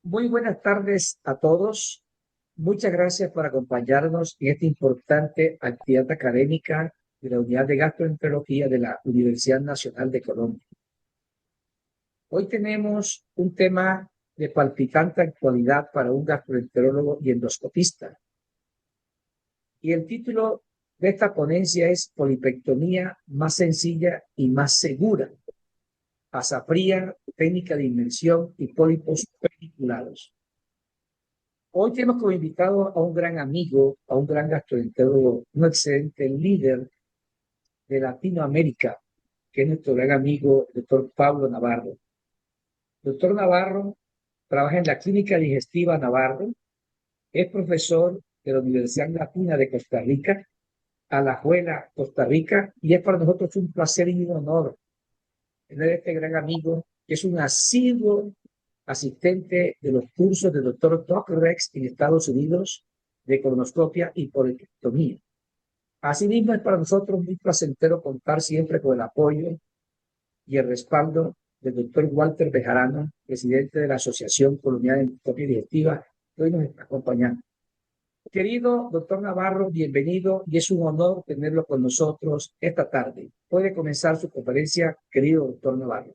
Muy buenas tardes a todos. Muchas gracias por acompañarnos en esta importante actividad académica de la Unidad de Gastroenterología de la Universidad Nacional de Colombia. Hoy tenemos un tema de palpitante actualidad para un gastroenterólogo y endoscopista. Y el título de esta ponencia es Polipectomía más sencilla y más segura. Asafría, técnica de inmersión y pólipos peliculados. Hoy tenemos como invitado a un gran amigo, a un gran gastroenterólogo, un excelente líder de Latinoamérica, que es nuestro gran amigo, el doctor Pablo Navarro. El doctor Navarro trabaja en la Clínica Digestiva Navarro, es profesor de la Universidad Latina de Costa Rica, Alajuela, Costa Rica, y es para nosotros un placer y un honor tener este gran amigo, que es un asiduo asistente de los cursos del doctor Doc Rex en Estados Unidos de colonoscopia y polipectomía. Asimismo, es para nosotros muy placentero contar siempre con el apoyo y el respaldo del doctor Walter Bejarano, presidente de la Asociación Colombiana de Endoscopia Digestiva, que hoy nos está acompañando. Querido doctor Navarro, bienvenido y es un honor tenerlo con nosotros esta tarde. Puede comenzar su conferencia, querido doctor Navarro.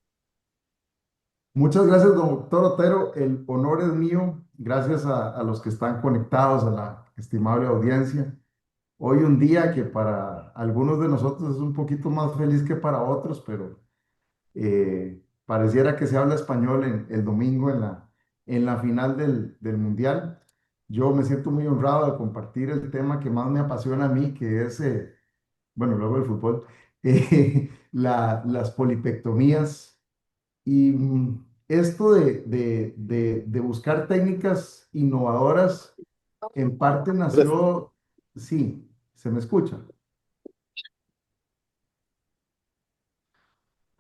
Muchas gracias, doctor Otero. El honor es mío. Gracias a los que están conectados, a la estimable audiencia. Hoy un día que para algunos de nosotros es un poquito más feliz que para otros, pero pareciera que se habla español el domingo en la final del Mundial. Yo me siento muy honrado de compartir el tema que más me apasiona a mí, que es, bueno, luego el fútbol, las polipectomías. Y esto de buscar técnicas innovadoras, en parte nació, sí, se me escucha.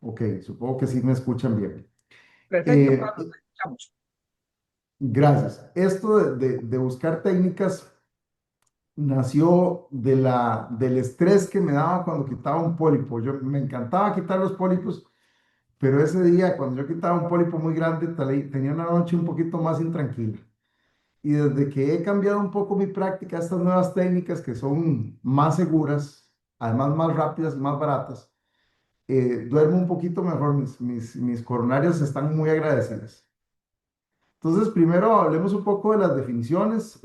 Ok, supongo que sí me escuchan bien. Perfecto, Eh, Pablo, te escuchamos. gracias. Esto de buscar técnicas nació del estrés que me daba cuando quitaba un pólipo. Me encantaba quitar los pólipos, pero ese día, cuando yo quitaba un pólipo muy grande, tenía una noche un poquito más intranquila. Y desde que he cambiado un poco mi práctica a estas nuevas técnicas que son más seguras, además más rápidas y más baratas, duermo un poquito mejor, mis coronarias están muy agradecidas. Entonces, primero hablemos un poco de las definiciones.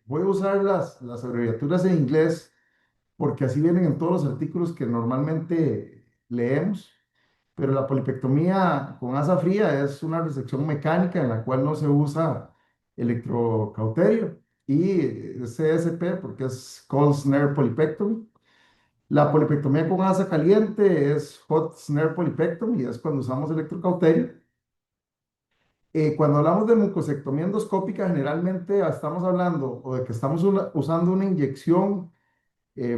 Voy a usar las abreviaturas en inglés porque así vienen en todos los artículos que normalmente leemos. Pero la polipectomía con asa fría es una resección mecánica en la cual no se usa electrocauterio y CSP porque es Cold Snare Polypectomy. La polipectomía con asa caliente es Hot Snare Polypectomy, es cuando usamos electrocauterio. Cuando hablamos de mucosectomía endoscópica, generalmente estamos hablando o de que estamos usando una inyección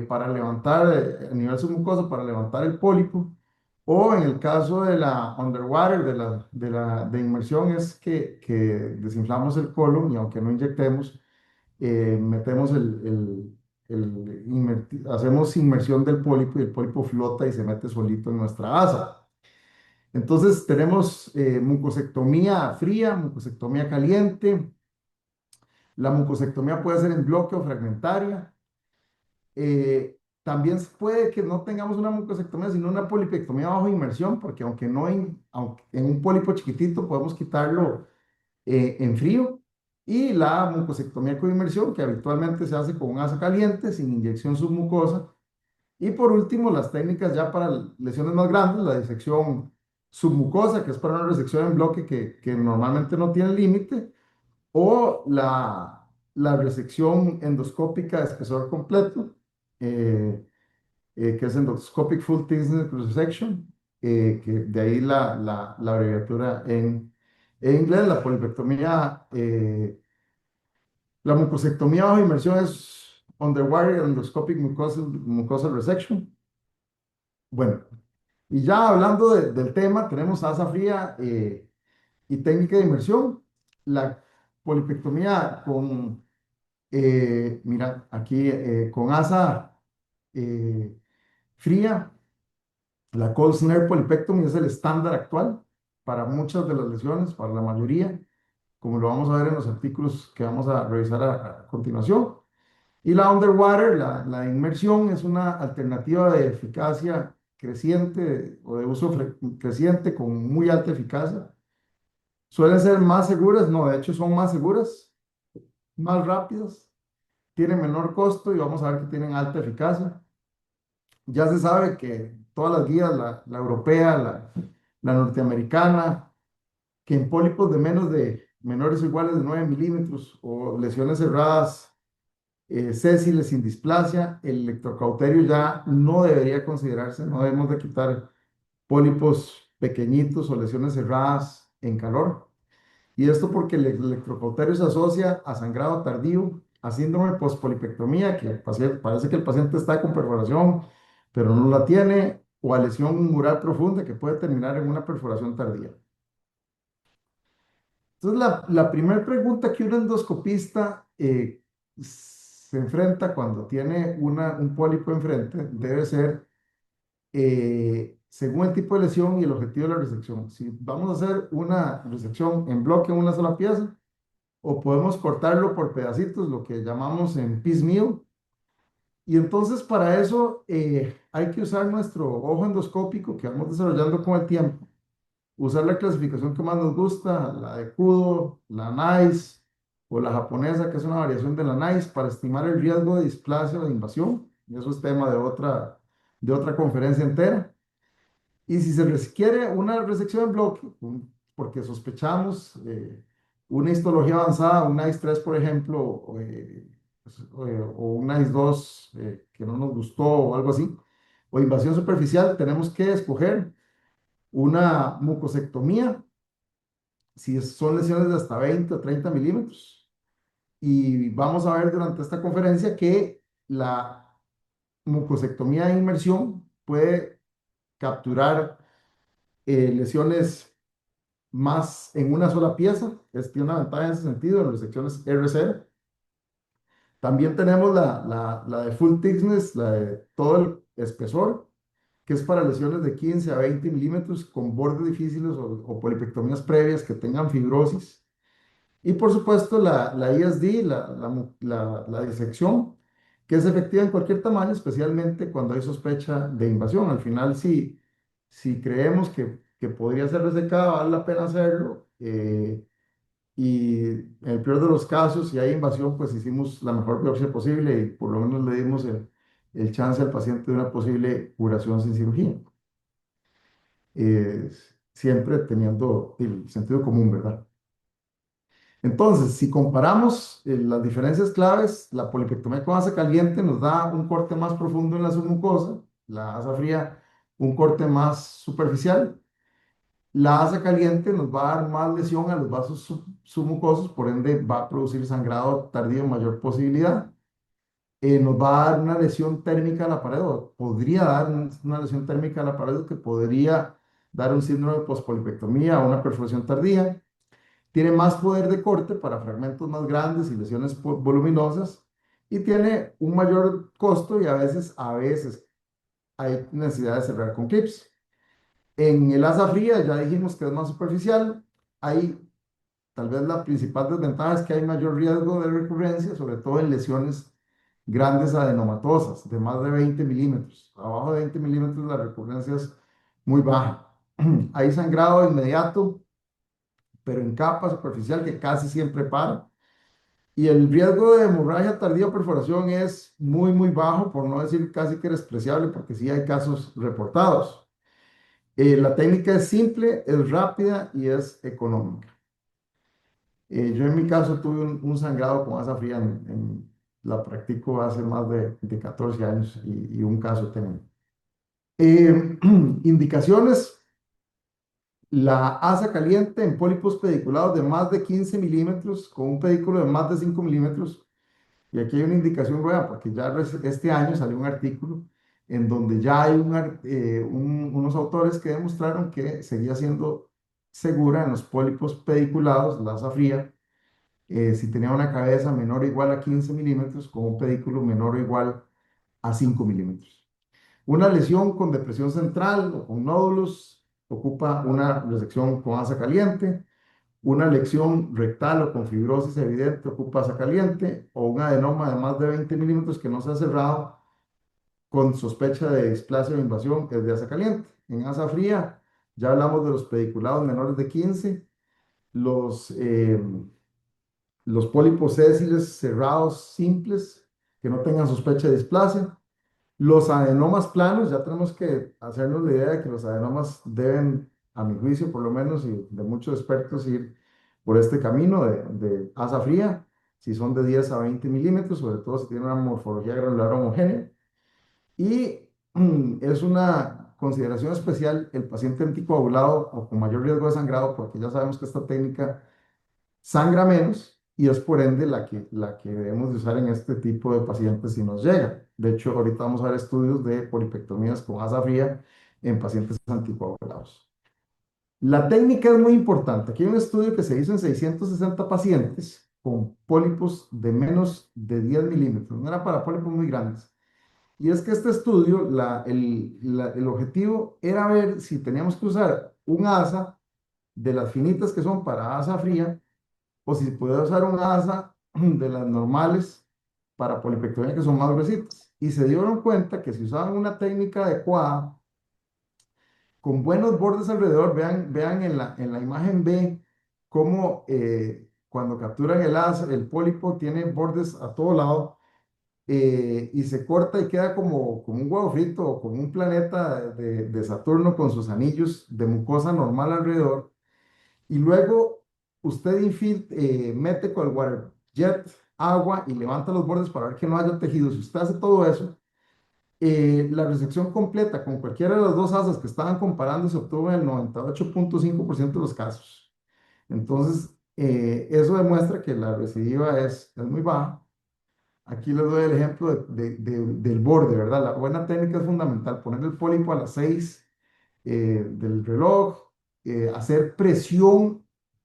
para levantar a nivel submucoso, para levantar el pólipo, o en el caso de la underwater, de inmersión, es que desinflamos el colon y aunque no inyectemos, metemos hacemos inmersión del pólipo y el pólipo flota y se mete solito en nuestra asa. Entonces tenemos mucosectomía fría, mucosectomía caliente. La mucosectomía puede ser en bloque o fragmentaria. También puede que no tengamos una mucosectomía, sino una polipectomía bajo inmersión, porque aunque en un pólipo chiquitito podemos quitarlo en frío. Y la mucosectomía con inmersión, que habitualmente se hace con un asa caliente, sin inyección submucosa. Y por último, las técnicas ya para lesiones más grandes, la disección submucosa, que es para una resección en bloque que normalmente no tiene límite, o la resección endoscópica de espesor completo, eh, que es Endoscopic Full Thickness Resection, que de ahí la abreviatura en inglés. La polipectomía, la mucosectomía bajo inmersión es Underwire Endoscopic Mucosal Resection. Bueno, y ya hablando del tema, tenemos asa fría y técnica de inmersión. La polipectomía mira, aquí con asa eh, fría, la cold snare polipectomy es el estándar actual para muchas de las lesiones, para la mayoría. como lo vamos a ver en los artículos que vamos a revisar a continuación. Y la underwater, la inmersión, es una alternativa de eficacia creciente o de uso creciente con muy alta eficacia. Suelen ser más seguras, no, de hecho son más seguras, más rápidas, tienen menor costo y vamos a ver que tienen alta eficacia. Ya se sabe que todas las guías, la europea, la norteamericana, que en pólipos de menos de menores o iguales de 9 milímetros o lesiones cerradas sésiles sin displasia, el electrocauterio ya no debería considerarse, no debemos de quitar pólipos pequeñitos o lesiones cerradas en calor. Y esto porque el electrocauterio se asocia a sangrado tardío, a síndrome postpolipectomía, que parece que el paciente está con perforación, pero no la tiene, o a lesión mural profunda que puede terminar en una perforación tardía. Entonces, la primera pregunta que un endoscopista se enfrenta cuando tiene un pólipo enfrente debe ser, según el tipo de lesión y el objetivo de la resección, si vamos a hacer una resección en bloque en una sola pieza o podemos cortarlo por pedacitos, lo que llamamos en piecemeal. Y entonces para eso hay que usar nuestro ojo endoscópico que vamos desarrollando con el tiempo, usar la clasificación que más nos gusta, la de Kudo, la NICE o la japonesa, que es una variación de la NICE, para estimar el riesgo de displasia o de invasión. Y eso es tema de otra conferencia entera. Y si se requiere una resección en bloque, porque sospechamos una histología avanzada, un NICE 3, por ejemplo, o un NICE 2 que no nos gustó o algo así, o invasión superficial, tenemos que escoger una mucosectomía si son lesiones de hasta 20 o 30 milímetros. Y vamos a ver durante esta conferencia que la mucosectomía de inmersión puede capturar lesiones más en una sola pieza. Tiene una ventaja en ese sentido, en las secciones R0. También tenemos la de full thickness, la de todo el espesor, que es para lesiones de 15 a 20 milímetros con bordes difíciles o polipectomías previas que tengan fibrosis. Y por supuesto la ISD, la disección, que es efectiva en cualquier tamaño, especialmente cuando hay sospecha de invasión. Al final, si creemos que podría ser resecada, vale la pena hacerlo. Y en el peor de los casos, si hay invasión, pues hicimos la mejor biopsia posible y por lo menos le dimos el chance al paciente de una posible curación sin cirugía. Eh, Siempre teniendo el sentido común, ¿verdad? Entonces, si comparamos las diferencias claves, la polipectomía con asa caliente nos da un corte más profundo en la submucosa, la asa fría un corte más superficial. La asa caliente nos va a dar más lesión a los vasos submucosos, por ende va a producir sangrado tardío en mayor posibilidad. Nos va a dar una lesión térmica a la pared, o podría dar una lesión térmica a la pared que podría dar un síndrome de pospolipectomía o una perforación tardía. Tiene más poder de corte para fragmentos más grandes y lesiones voluminosas y tiene un mayor costo y a veces hay necesidad de cerrar con clips. En el asa fría ya dijimos que es más superficial. Hay tal vez la principal desventaja es que hay mayor riesgo de recurrencia, sobre todo en lesiones grandes adenomatosas de más de 20 milímetros. Abajo de 20 milímetros la recurrencia es muy baja. Hay sangrado inmediato, pero en capa superficial que casi siempre para. Y el riesgo de hemorragia tardía o perforación es muy, muy bajo, por no decir casi que despreciable, porque sí hay casos reportados. La técnica es simple, es rápida y es económica. Yo en mi caso tuve un sangrado con asa fría, la practico hace más de 14 años y un caso tengo. Indicaciones, la asa caliente en pólipos pediculados de más de 15 milímetros con un pedículo de más de 5 milímetros. Y aquí hay una indicación nueva, porque ya este año salió un artículo en donde ya hay unos autores que demostraron que seguía siendo segura en los pólipos pediculados, la asa fría, si tenía una cabeza menor o igual a 15 milímetros con un pedículo menor o igual a 5 milímetros. Una lesión con depresión central o con nódulos ocupa una resección con asa caliente. una lección rectal o con fibrosis evidente ocupa asa caliente, o un adenoma de más de 20 milímetros que no se ha cerrado con sospecha de displasia o invasión es de asa caliente. En asa fría ya hablamos de los pediculados menores de 15, los, eh, los pólipos sésiles cerrados simples que no tengan sospecha de displasia. Los adenomas planos, ya tenemos que hacernos la idea de que los adenomas deben, a mi juicio por lo menos, y de muchos expertos, ir por este camino de asa fría, si son de 10 a 20 milímetros, sobre todo si tienen una morfología granular homogénea. Y es una consideración especial el paciente anticoagulado o con mayor riesgo de sangrado, porque ya sabemos que esta técnica sangra menos y es por ende la que debemos de usar en este tipo de pacientes si nos llega. De hecho, ahorita vamos a ver estudios de polipectomías con asa fría en pacientes anticoagulados. La técnica es muy importante. Aquí hay un estudio que se hizo en 660 pacientes con pólipos de menos de 10 milímetros. No era para pólipos muy grandes. Y es que este estudio, el objetivo era ver si teníamos que usar un asa de las finitas que son para asa fría o si se puede usar un asa de las normales para polipectomía que son más gruesitas. Y se dieron cuenta que si usaban una técnica adecuada, con buenos bordes alrededor, vean en la imagen B cómo cuando capturan el asa, el pólipo tiene bordes a todo lado y se corta y queda como un huevo frito o como un planeta de Saturno con sus anillos de mucosa normal alrededor. Y luego usted mete con el water jet agua y levanta los bordes para ver que no haya tejido. Si usted hace todo eso, la resección completa con cualquiera de las dos asas que estaban comparando se obtuvo en el 98.5% de los casos. Entonces, eso demuestra que la recidiva es muy baja. Aquí les doy el ejemplo del borde, ¿verdad? La buena técnica es fundamental. Poner el pólipo a las 6 del reloj, hacer presión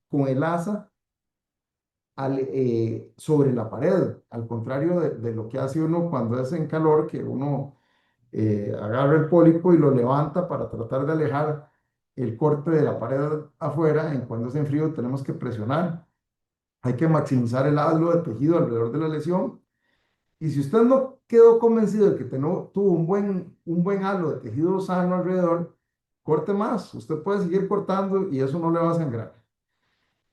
con el asa sobre la pared, al contrario de lo que hace uno cuando es en calor, que uno agarra el pólipo y lo levanta para tratar de alejar el corte de la pared afuera. En cuando es en frío tenemos que presionar. Hay que maximizar el halo de tejido alrededor de la lesión. Y si usted no quedó convencido de que tuvo un buen halo de tejido sano alrededor, corte más. Usted puede seguir cortando y eso no le va a sangrar.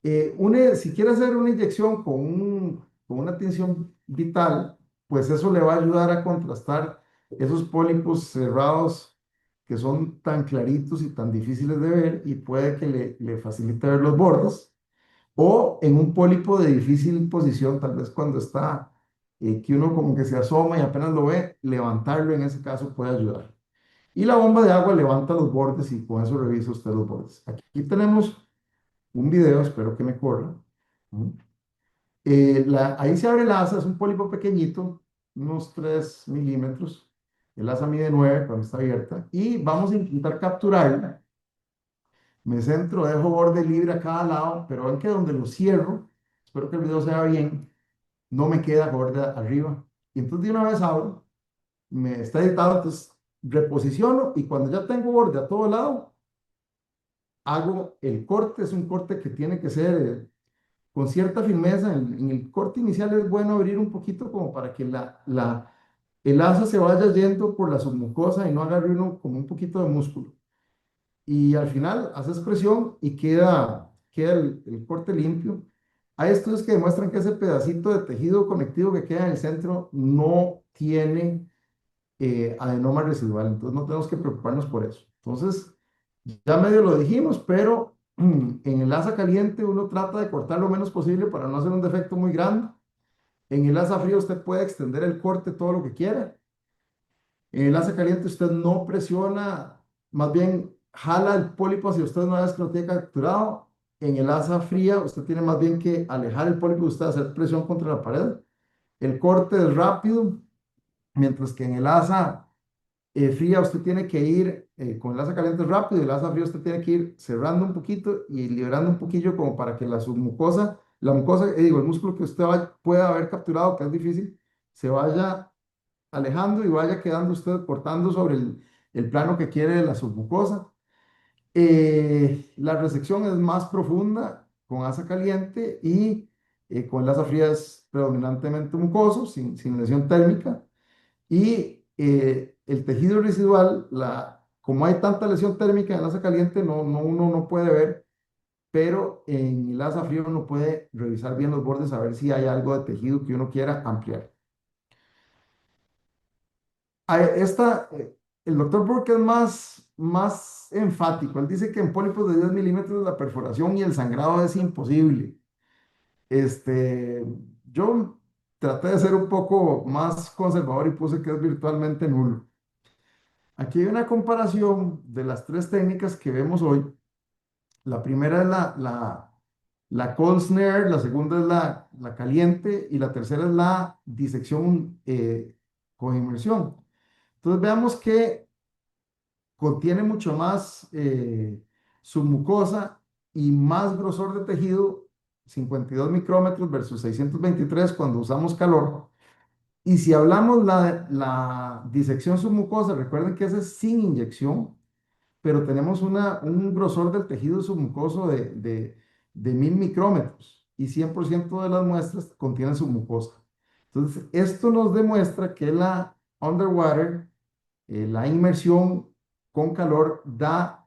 Si quiere hacer una inyección con una tensión vital, pues eso le va a ayudar a contrastar esos pólipos cerrados que son tan claritos y tan difíciles de ver y puede que le facilite ver los bordes. O en un pólipo de difícil posición, tal vez cuando está, que uno como que se asoma y apenas lo ve, levantarlo en ese caso puede ayudar. Y la bomba de agua levanta los bordes y con eso revisa usted los bordes. Aquí tenemos un video, espero que me corra. ¿Mm? Ahí se abre el asa, es un pólipo pequeñito, unos 3 milímetros. El asa mide 9 cuando está abierta. Y vamos a intentar capturarla. Me centro, dejo borde libre a cada lado, pero ven que donde lo cierro, espero que el video se vea bien, no me queda borde arriba. Y entonces de una vez abro, me está editado, entonces reposiciono y cuando ya tengo borde a todo lado, hago el corte. Es un corte que tiene que ser con cierta firmeza. En el corte inicial es bueno abrir un poquito como para que el asa se vaya yendo por la submucosa y no agarre uno como un poquito de músculo. Y al final haces presión y queda el corte limpio. Hay estudios que demuestran que ese pedacito de tejido conectivo que queda en el centro no tiene adenoma residual, entonces no tenemos que preocuparnos por eso. Entonces, ya medio lo dijimos, pero en el asa caliente uno trata de cortar lo menos posible para no hacer un defecto muy grande. En el asa fría usted puede extender el corte todo lo que quiera. En el asa caliente usted no presiona, más bien jala el pólipo hacia usted una vez que lo tiene capturado. En el asa fría usted tiene más bien que alejar el pólipo de usted, hacer presión contra la pared. El corte es rápido, mientras que en el asa fría usted tiene que ir, con el asa caliente es rápido, el asa fría usted tiene que ir cerrando un poquito y liberando un poquillo como para que la submucosa, la mucosa, el músculo que usted pueda haber capturado, que es difícil, se vaya alejando y vaya quedando usted cortando sobre el plano que quiere de la submucosa. La resección es más profunda. con asa caliente y con el asa fría es predominantemente mucoso, sin lesión térmica. Y el tejido residual, como hay tanta lesión térmica en el asa caliente, uno no puede ver, pero en el asa fría uno puede revisar bien los bordes a ver si hay algo de tejido que uno quiera ampliar. El doctor Burke es más enfático. Él dice que en pólipos de 10 milímetros la perforación y el sangrado es imposible. Yo traté de ser un poco más conservador y puse que es virtualmente nulo. Aquí hay una comparación de las tres técnicas que vemos hoy. La primera es la cold snare, la segunda es la caliente y la tercera es la disección con inmersión. Entonces veamos que contiene mucho más submucosa y más grosor de tejido, 52 micrómetros versus 623 cuando usamos calor. Y si hablamos la disección submucosa, recuerden que esa es sin inyección, pero tenemos un grosor del tejido submucoso de 1000 micrómetros y 100% de las muestras contienen submucosa. Entonces, esto nos demuestra que la underwater, la inmersión con calor, da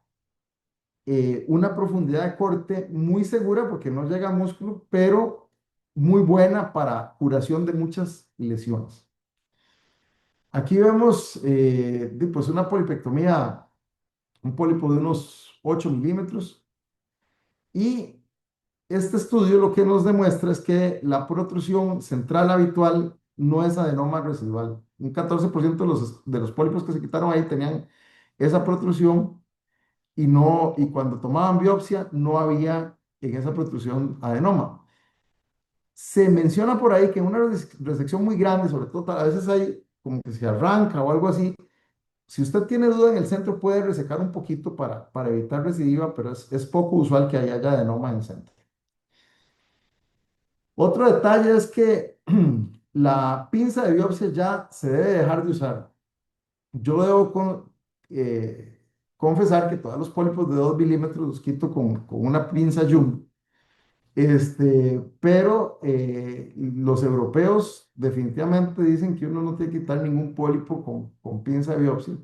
una profundidad de corte muy segura porque no llega a músculo, pero muy buena para curación de muchas lesiones. Aquí vemos pues una polipectomía, un pólipo de unos 8 milímetros. Y este estudio lo que nos demuestra es que la protrusión central habitual no es adenoma residual. Un 14% de los pólipos que se quitaron ahí tenían esa protrusión y cuando tomaban biopsia no había en esa protrusión adenoma. Se menciona por ahí que en una resección muy grande, sobre todo a veces hay como que se arranca o algo así. Si usted tiene duda en el centro, puede resecar un poquito para evitar recidiva, pero es poco usual que haya adenoma en el centro. Otro detalle es que la pinza de biopsia ya se debe dejar de usar. Yo debo confesar que todos los pólipos de 2 milímetros los quito con una pinza Jung. Pero los europeos definitivamente dicen que uno no tiene que quitar ningún pólipo con pinza de biopsia.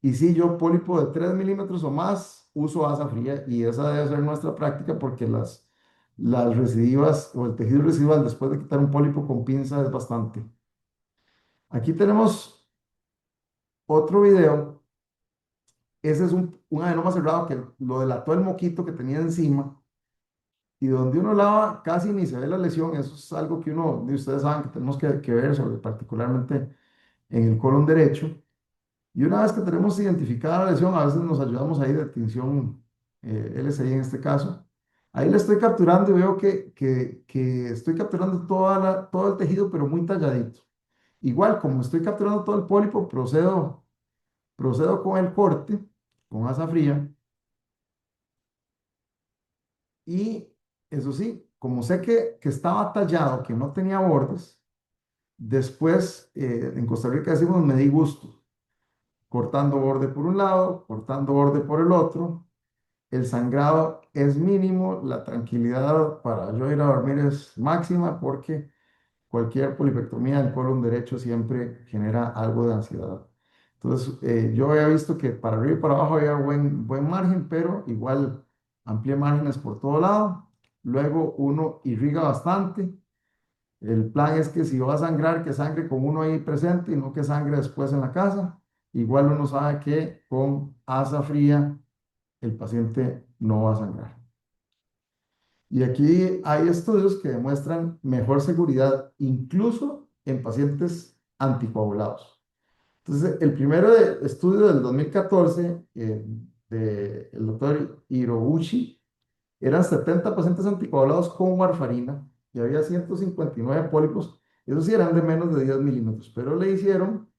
Y si yo pólipo de 3 milímetros o más, uso asa fría y esa debe ser nuestra práctica porque las recidivas o el tejido residual después de quitar un pólipo con pinza es bastante. Aquí tenemos otro video. Ese es un adenoma cerrado que lo delató el moquito que tenía encima y donde uno lava casi ni se ve la lesión. Eso es algo que de ustedes saben que tenemos que ver sobre particularmente en el colon derecho. Y una vez que tenemos identificada la lesión, a veces nos ayudamos ahí de tinción LCI en este caso. Ahí le estoy capturando y veo que estoy capturando todo el tejido, pero muy talladito. Igual, como estoy capturando todo el pólipo, procedo con el corte, con asa fría. Y eso sí, como sé que estaba tallado, que no tenía bordes, después en Costa Rica decimos me di gusto, cortando borde por un lado, cortando borde por el otro. El sangrado es mínimo, la tranquilidad para yo ir a dormir es máxima porque cualquier polipectomía del colon derecho siempre genera algo de ansiedad. Entonces, yo había visto que para arriba y para abajo había buen margen, pero igual amplié márgenes por todo lado. Luego uno irriga bastante. El plan es que si va a sangrar, que sangre con uno ahí presente y no que sangre después en la casa. Igual uno sabe que con asa fría el paciente no va a sangrar. Y aquí hay estudios que demuestran mejor seguridad, incluso en pacientes anticoagulados. Entonces, el primero estudio del 2014 del doctor Hirobuchi eran 70 pacientes anticoagulados con warfarina y había 159 pólipos. Esos sí eran de menos de 10 milímetros, pero le hicieron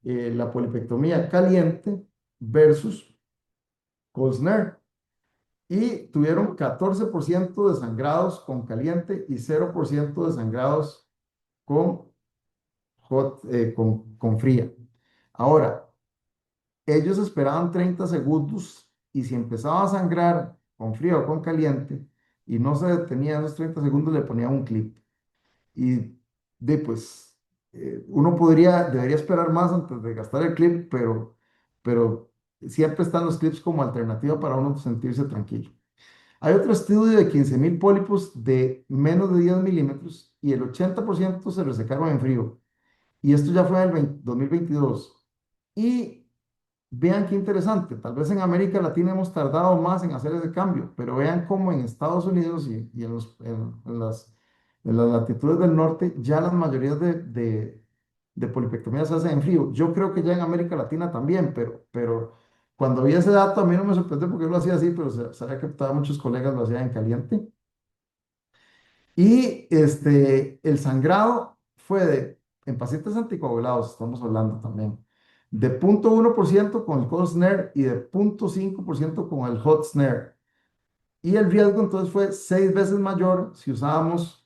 la polipectomía caliente versus Cosner y tuvieron 14% de sangrados con caliente y 0% de sangrados con, con fría. Ahora, ellos esperaban 30 segundos y si empezaba a sangrar con frío o con caliente, y no se detenía esos 30 segundos, le ponía un clip. Y de pues, uno debería esperar más antes de gastar el clip, pero siempre están los clips como alternativa para uno sentirse tranquilo. Hay otro estudio de 15.000 pólipos de menos de 10 milímetros y el 80% se resecaron en frío. Y esto ya fue en el 2022. Y vean qué interesante, tal vez en América Latina hemos tardado más en hacer ese cambio, pero vean cómo en Estados Unidos y en las latitudes del norte ya las mayorías de polipectomías se hacen en frío. Yo creo que ya en América Latina también, pero cuando vi ese dato a mí no me sorprendió porque yo lo hacía así, pero sabía que todavía muchos colegas lo hacían en caliente. Y el sangrado fue en pacientes anticoagulados, estamos hablando también, de 0,1% con el cold snare y de 0,5% con el hot snare. Y el riesgo entonces fue 6 veces mayor si usábamos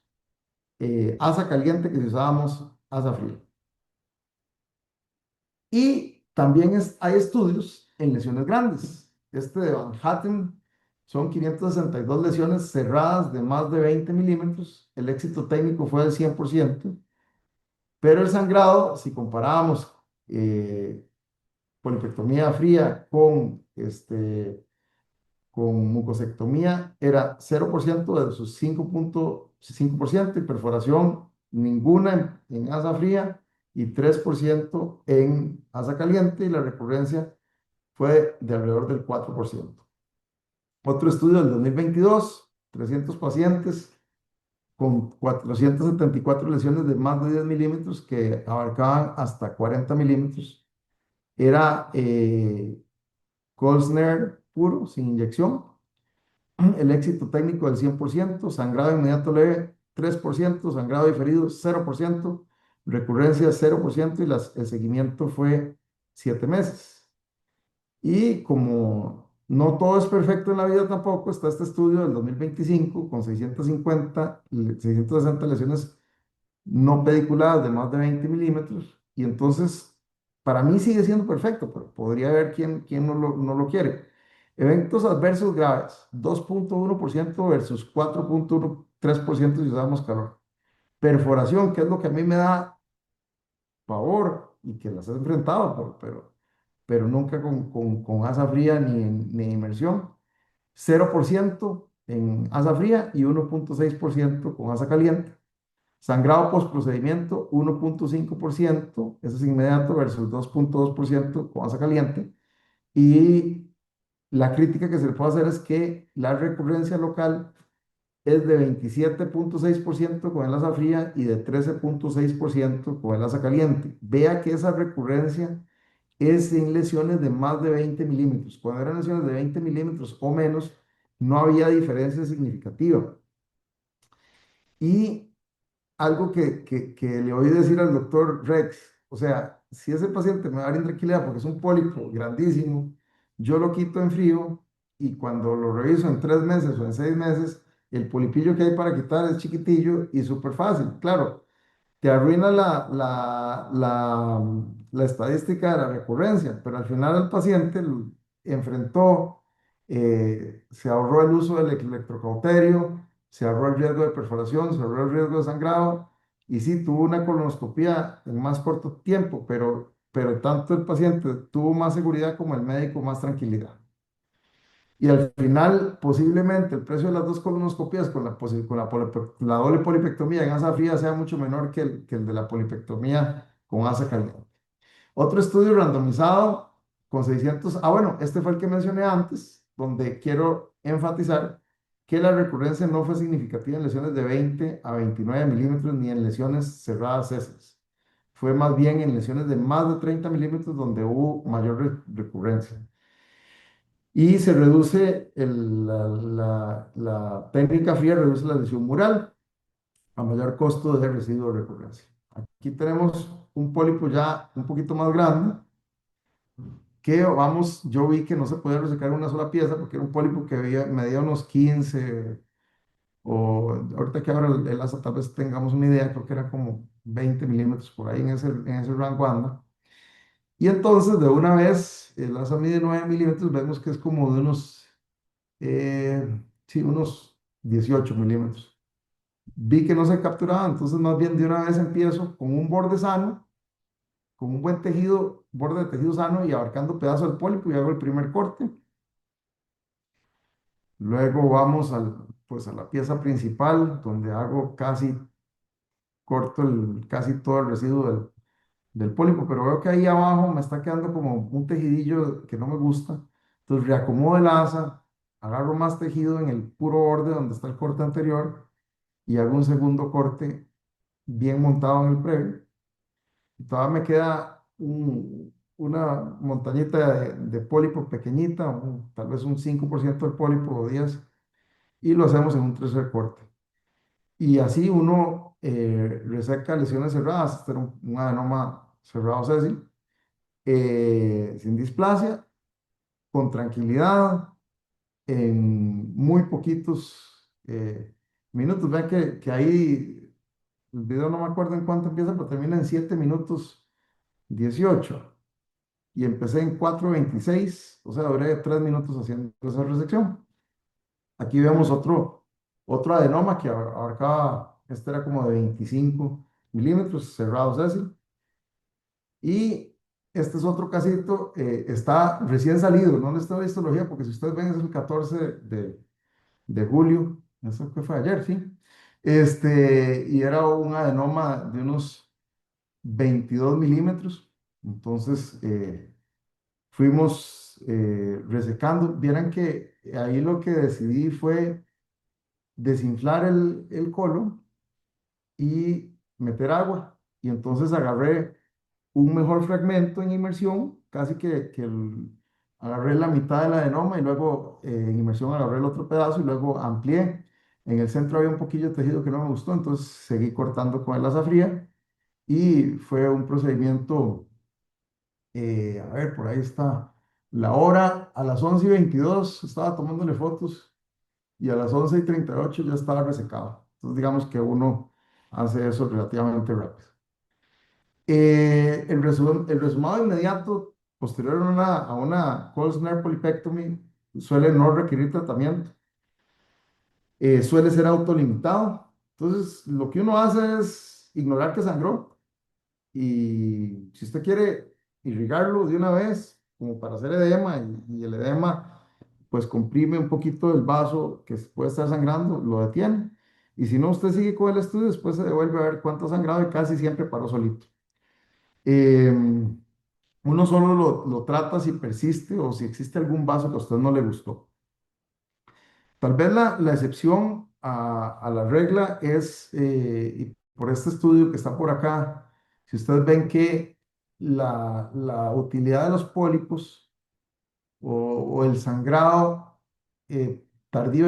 asa caliente que si usábamos asa fría. Y también hay estudios en lesiones grandes. Este de Van Hatten son 562 lesiones cerradas de más de 20 milímetros. El éxito técnico fue del 100%, pero el sangrado, si comparábamos eh, polipectomía fría con mucosectomía, era 0% versus 5,5% y perforación ninguna en asa fría y 3% en asa caliente y la recurrencia fue de alrededor del 4%. Otro estudio del 2022, 300 pacientes con 474 lesiones de más de 10 milímetros que abarcaban hasta 40 milímetros. Era Colsner puro, sin inyección. El éxito técnico del 100%, sangrado inmediato leve 3%, sangrado diferido 0%, recurrencia 0% y el seguimiento fue 7 meses. Y como no todo es perfecto en la vida tampoco, está este estudio del 2025 con 660 lesiones no pediculadas de más de 20 milímetros. Y entonces, para mí sigue siendo perfecto, pero podría haber quien no lo quiere. Eventos adversos graves, 2,1% versus 4,13% si usamos calor. Perforación, que es lo que a mí me da pavor y que las he enfrentado, pero nunca con asa fría ni inmersión. 0% en asa fría y 1,6% con asa caliente. Sangrado postprocedimiento, 1,5%, eso es inmediato, versus 2,2% con asa caliente. Y la crítica que se le puede hacer es que la recurrencia local es de 27,6% con el asa fría y de 13,6% con el asa caliente. Vea que esa recurrencia es en lesiones de más de 20 milímetros. Cuando eran lesiones de 20 milímetros o menos, no había diferencia significativa. Y algo que le oí decir al doctor Rex, o sea, si ese paciente me va a dar intranquilidad porque es un pólipo grandísimo, yo lo quito en frío y cuando lo reviso en 3 meses o en 6 meses, el polipillo que hay para quitar es chiquitillo y súper fácil. Claro, te arruina la estadística de la recurrencia, pero al final el paciente enfrentó, se ahorró el uso del electrocauterio, se ahorró el riesgo de perforación, se ahorró el riesgo de sangrado y sí, tuvo una colonoscopia en más corto tiempo, pero tanto el paciente tuvo más seguridad como el médico más tranquilidad. Y al final, posiblemente el precio de las dos colonoscopías con la doble polipectomía en asa fría sea mucho menor que el de la polipectomía con asa caliente. Otro estudio randomizado con 600, bueno, este fue el que mencioné antes, donde quiero enfatizar que la recurrencia no fue significativa en lesiones de 20 a 29 milímetros ni en lesiones cerradas césar. Fue más bien en lesiones de más de 30 milímetros donde hubo mayor recurrencia. Y se reduce la técnica fría, reduce la lesión mural a mayor costo de residuo de recurrencia. Aquí tenemos un pólipo ya un poquito más grande, que vamos, yo vi que no se podía resecar una sola pieza porque era un pólipo que medía unos 15, o ahorita que ahora el asa tal vez tengamos una idea, creo que era como 20 milímetros por ahí en ese rango anda. Y entonces de una vez el asa mide 9 milímetros, vemos que es como de unos sí, unos 18 milímetros. Vi que no se capturaba, entonces más bien de una vez empiezo con un borde sano, con un buen tejido, borde de tejido sano y abarcando pedazo del pólipo y hago el primer corte. Luego vamos pues a la pieza principal, donde hago corto casi todo el residuo del pólipo, pero veo que ahí abajo me está quedando como un tejidillo que no me gusta. Entonces reacomodo el asa, agarro más tejido en el puro borde donde está el corte anterior y hago un segundo corte bien montado en el previo. Y todavía me queda una montañita de pólipo pequeñita, tal vez un 5% del pólipo o 10, y lo hacemos en un tercer corte. Y así uno reseca lesiones cerradas. Este era un adenoma cerrado sésil, sin displasia, con tranquilidad, en muy poquitos minutos. Vean que ahí el video no me acuerdo en cuánto empieza, pero termina en 7 minutos 18. Y empecé en 4:26, o sea, duré 3 minutos haciendo esa resección. Aquí vemos otro adenoma que abarcaba, este era como de 25 milímetros, cerrado sésil. Y este es otro casito, está recién salido, no está en la histología, porque si ustedes ven es el 14 de julio, eso que fue ayer, sí. Y era un adenoma de unos 22 milímetros. Entonces, fuimos resecando. Vieran que ahí lo que decidí fue desinflar el colon y meter agua. Y entonces agarré un mejor fragmento en inmersión, casi agarré la mitad del adenoma y luego en inmersión agarré el otro pedazo y luego amplié. En el centro había un poquillo de tejido que no me gustó, entonces seguí cortando con el asa fría y fue un procedimiento, a ver, por ahí está la hora, a las 11:22 estaba tomándole fotos y a las 11:38 ya estaba resecado. Entonces digamos que uno hace eso relativamente rápido. El resumado inmediato posterior a una cold snare polipectomy suele no requerir tratamiento, suele ser autolimitado. Entonces, lo que uno hace es ignorar que sangró y si usted quiere irrigarlo de una vez, como para hacer edema, y el edema pues comprime un poquito el vaso que puede estar sangrando, lo detiene. Y si no, usted sigue con el estudio, después se devuelve a ver cuánto ha sangrado y casi siempre paró solito. Em, Uno solo lo trata si persiste o si existe algún vaso que a usted no le gustó. Tal vez la excepción a la regla es, y por este estudio que está por acá, si ustedes ven que la utilidad de los pólipos o el sangrado tardío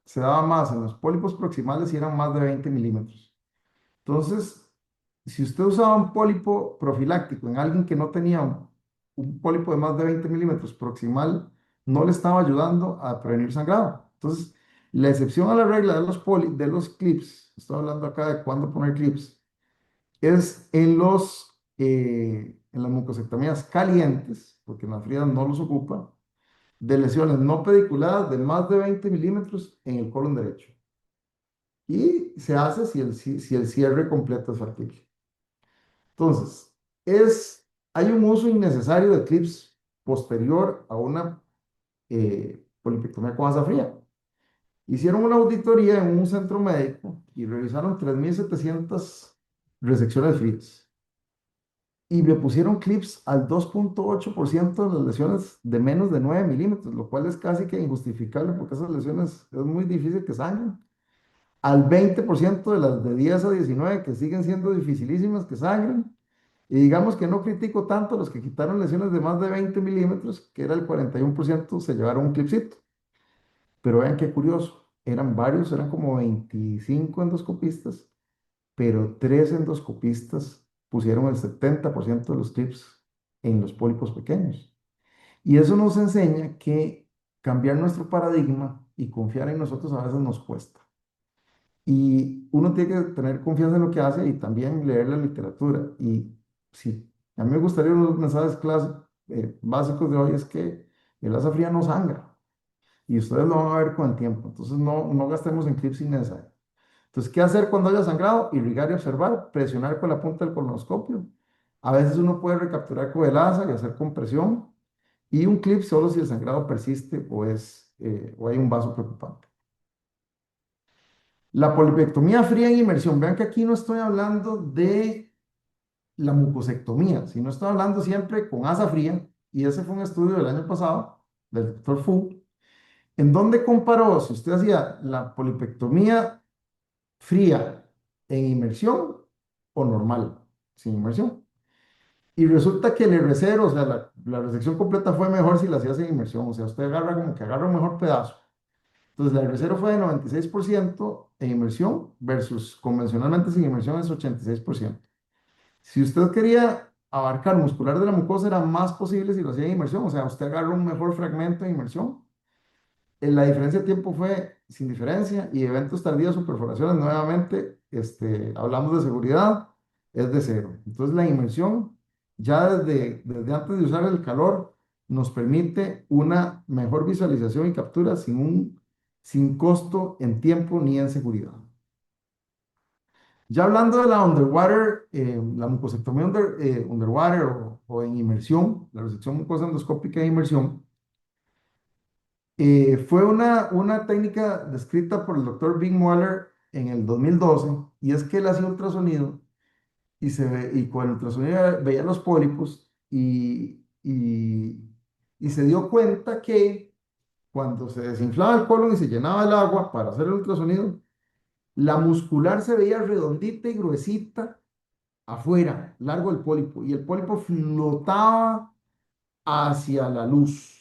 se daba más en los pólipos proximales y eran más de 20 milímetros. Entonces, si usted usaba un pólipo profiláctico en alguien que no tenía un pólipo de más de 20 milímetros proximal, no le estaba ayudando a prevenir sangrado. Entonces, la excepción a la regla de los clips, estoy hablando acá de cuándo poner clips, es en las mucosectomías calientes, porque en las frías no los ocupa, de lesiones no pediculadas de más de 20 milímetros en el colon derecho. Y se hace si el cierre completo es factible. Entonces, hay un uso innecesario de clips posterior a una polipectomía con asa fría. Hicieron una auditoría en un centro médico y revisaron 3.700 resecciones frías. Y le pusieron clips al 2,8% de las lesiones de menos de 9 milímetros, lo cual es casi que injustificable porque esas lesiones es muy difícil que sangren. Al 20% de las de 10 a 19 que siguen siendo dificilísimas que sangren. Y digamos que no critico tanto a los que quitaron lesiones de más de 20 milímetros, que era el 41%, se llevaron un clipcito. Pero vean qué curioso, eran varios, eran como 25 endoscopistas, pero 3 endoscopistas pusieron el 70% de los clips en los pólipos pequeños. Y eso nos enseña que cambiar nuestro paradigma y confiar en nosotros a veces nos cuesta. Y uno tiene que tener confianza en lo que hace y también leer la literatura. Y sí, a mí me gustaría unos mensajes básicos de hoy es que el asa fría no sangra. y ustedes lo van a ver con el tiempo. Entonces no gastemos en clips innecesarios. Entonces, ¿qué hacer cuando haya sangrado? Irrigar y observar, presionar con la punta del colonoscopio. A veces uno puede recapturar con el asa y hacer compresión. Y un clip solo si el sangrado persiste o hay un vaso preocupante. La polipectomía fría en inmersión. Vean que aquí no estoy hablando de la mucosectomía, sino estoy hablando siempre con asa fría. Y ese fue un estudio del año pasado del doctor Fu, en donde comparó si usted hacía la polipectomía fría en inmersión o normal, sin inmersión. Y resulta que el R0, o sea, la resección completa fue mejor si la hacía sin inmersión. O sea, usted agarra como que agarra un mejor pedazo. Entonces, la R0 fue de 96% en inmersión versus convencionalmente sin inmersión es 86%. Si usted quería abarcar muscular de la mucosa, era más posible si lo hacía en inmersión. O sea, usted agarra un mejor fragmento en inmersión. La diferencia de tiempo fue sin diferencia y eventos tardíos o perforaciones, nuevamente, hablamos de seguridad, es de cero. Entonces la inmersión, ya desde antes de usar el calor, nos permite una mejor visualización y captura sin costo en tiempo ni en seguridad. Ya hablando de la underwater, la mucosectomía underwater o en inmersión, la resección mucosa endoscópica de inmersión, fue una técnica descrita por el doctor Bing Mueller en el 2012 y es que él hacía ultrasonido y con el ultrasonido veía los pólipos y se dio cuenta que cuando se desinflaba el colon y se llenaba el agua para hacer el ultrasonido, la muscular se veía redondita y gruesita afuera, largo el pólipo, y el pólipo flotaba hacia la luz.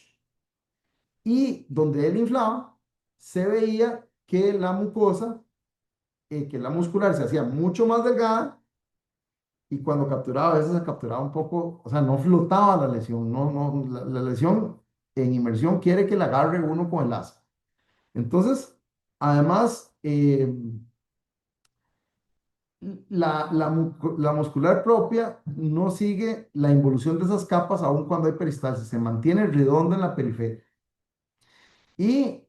Y donde él inflaba, se veía que la mucosa, que la muscular se hacía mucho más delgada y cuando capturaba, a veces se capturaba un poco, o sea, no flotaba la lesión, la lesión en inmersión quiere que la agarre uno con el asa. Entonces, además, la muscular propia no sigue la involución de esas capas aun cuando hay peristalsis, se mantiene redonda en la periferia. Y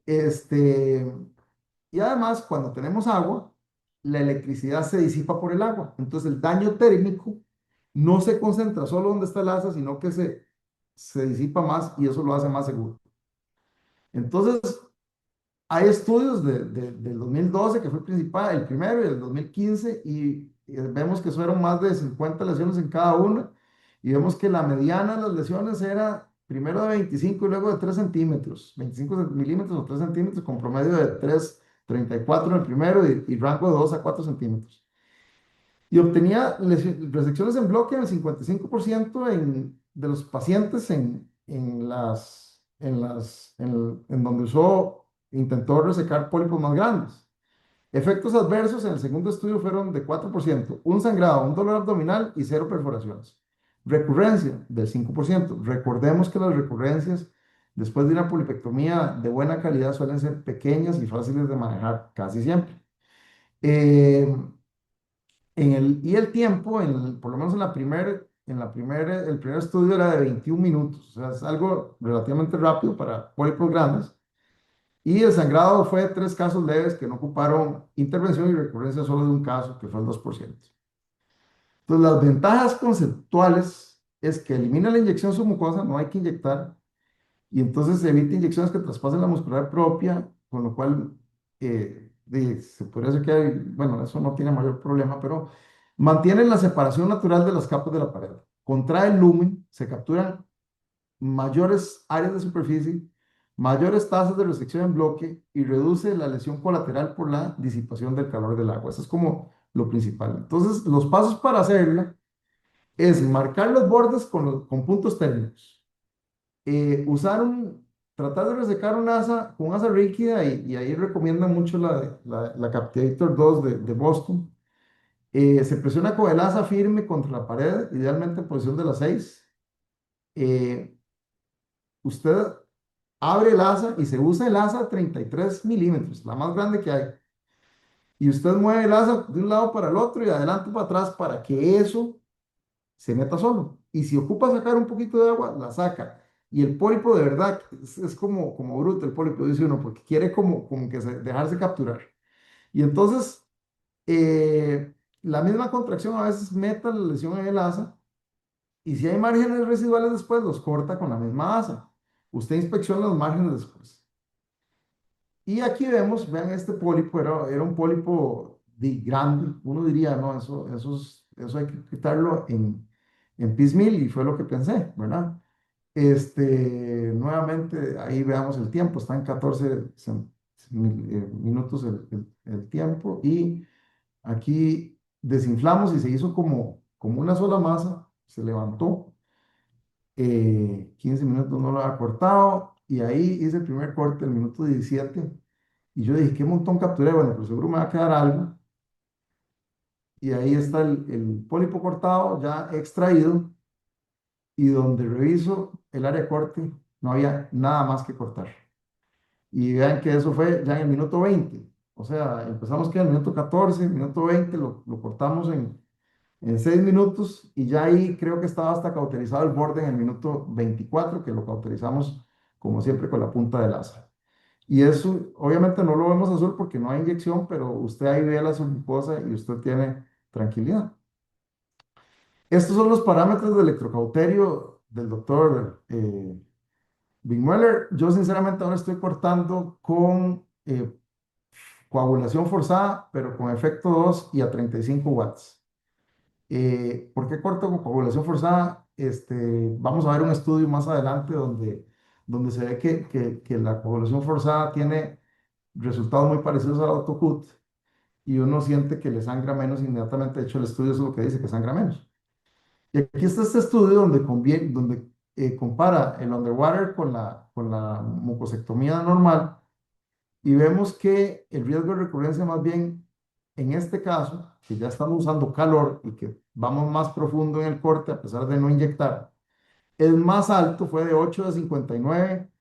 Y además, cuando tenemos agua, la electricidad se disipa por el agua. Entonces, el daño térmico no se concentra solo donde está el asa, sino que se disipa más y eso lo hace más seguro. Entonces, hay estudios del 2012, que fue el primero, y del 2015, y vemos que fueron más de 50 lesiones en cada una, y vemos que la mediana de las lesiones era primero de 25 y luego de 3 centímetros, 25 milímetros o 3 centímetros, con promedio de 3,34 en el primero y rango de 2 a 4 centímetros. Y obtenía resecciones en bloque en el 55% de los pacientes en donde intentó resecar pólipos más grandes. Efectos adversos en el segundo estudio fueron de 4%, un sangrado, un dolor abdominal y cero perforaciones. Recurrencia del 5%. Recordemos que las recurrencias después de una polipectomía de buena calidad suelen ser pequeñas y fáciles de manejar casi siempre. Eh, y el tiempo, por lo menos el primer estudio era de 21 minutos, o sea, es algo relativamente rápido para pólipos grandes. Y el sangrado fue de 3 casos leves que no ocuparon intervención y recurrencia solo de un caso, que fue el 2%. Entonces, las ventajas conceptuales es que elimina la inyección submucosa, no hay que inyectar, y entonces se evita inyecciones que traspasen la muscular propia, con lo cual se podría decir que bueno, eso no tiene mayor problema, pero mantiene la separación natural de las capas de la pared. Contrae el lumen, se capturan mayores áreas de superficie, mayores tasas de resección en bloque y reduce la lesión colateral por la disipación del calor del agua. Eso es como lo principal. Entonces, los pasos para hacerla es marcar los bordes con puntos térmicos, tratar de resecar un asa con asa rígida y ahí recomiendan mucho la Captivator 2 de Boston. Se presiona con el asa firme contra la pared, idealmente en posición de las 6. Usted abre el asa y se usa el asa 33 milímetros, la más grande que hay. Y usted mueve el asa de un lado para el otro y de adelante para atrás para que eso se meta solo. Y si ocupa sacar un poquito de agua, la saca. Y el pólipo de verdad es como bruto el pólipo, dice uno, porque quiere como que dejarse capturar. Y entonces, la misma contracción a veces meta la lesión en el asa y si hay márgenes residuales después, los corta con la misma asa. Usted inspecciona los márgenes después. Y aquí vemos, vean, este pólipo era un pólipo grande. Uno diría, no, eso hay que quitarlo en piecemeal y fue lo que pensé, ¿verdad? Nuevamente, ahí veamos el tiempo, está en 14 minutos el tiempo y aquí desinflamos y se hizo como una sola masa, se levantó, 15 minutos no lo había cortado y ahí hice el primer corte, el minuto 17 y yo dije, qué montón capturé, bueno, pero seguro me va a quedar algo y ahí está el pólipo cortado, ya extraído y donde reviso el área de corte, no había nada más que cortar. Y vean que eso fue ya en el minuto 20. O sea, empezamos que en el minuto 14, minuto 20, lo cortamos en 6 minutos y ya ahí creo que estaba hasta cauterizado el borde en el minuto 24, que lo cauterizamos como siempre con la punta del asa. Y eso, obviamente no lo vemos azul porque no hay inyección, pero usted ahí ve la submucosa y usted tiene tranquilidad. Estos son los parámetros de electrocauterio del doctor Mueller. Yo sinceramente ahora estoy cortando con coagulación forzada, pero con efecto 2 y a 35 watts. ¿Por qué corto con coagulación forzada? Vamos a ver un estudio más adelante donde se ve que la coagulación forzada tiene resultados muy parecidos al autocut y uno siente que le sangra menos inmediatamente. De hecho, el estudio es lo que dice, que sangra menos. Y aquí está este estudio donde compara el underwater con la mucosectomía normal y vemos que el riesgo de recurrencia más bien en este caso, que ya estamos usando calor y que vamos más profundo en el corte a pesar de no inyectar, el más alto fue de 8 de 59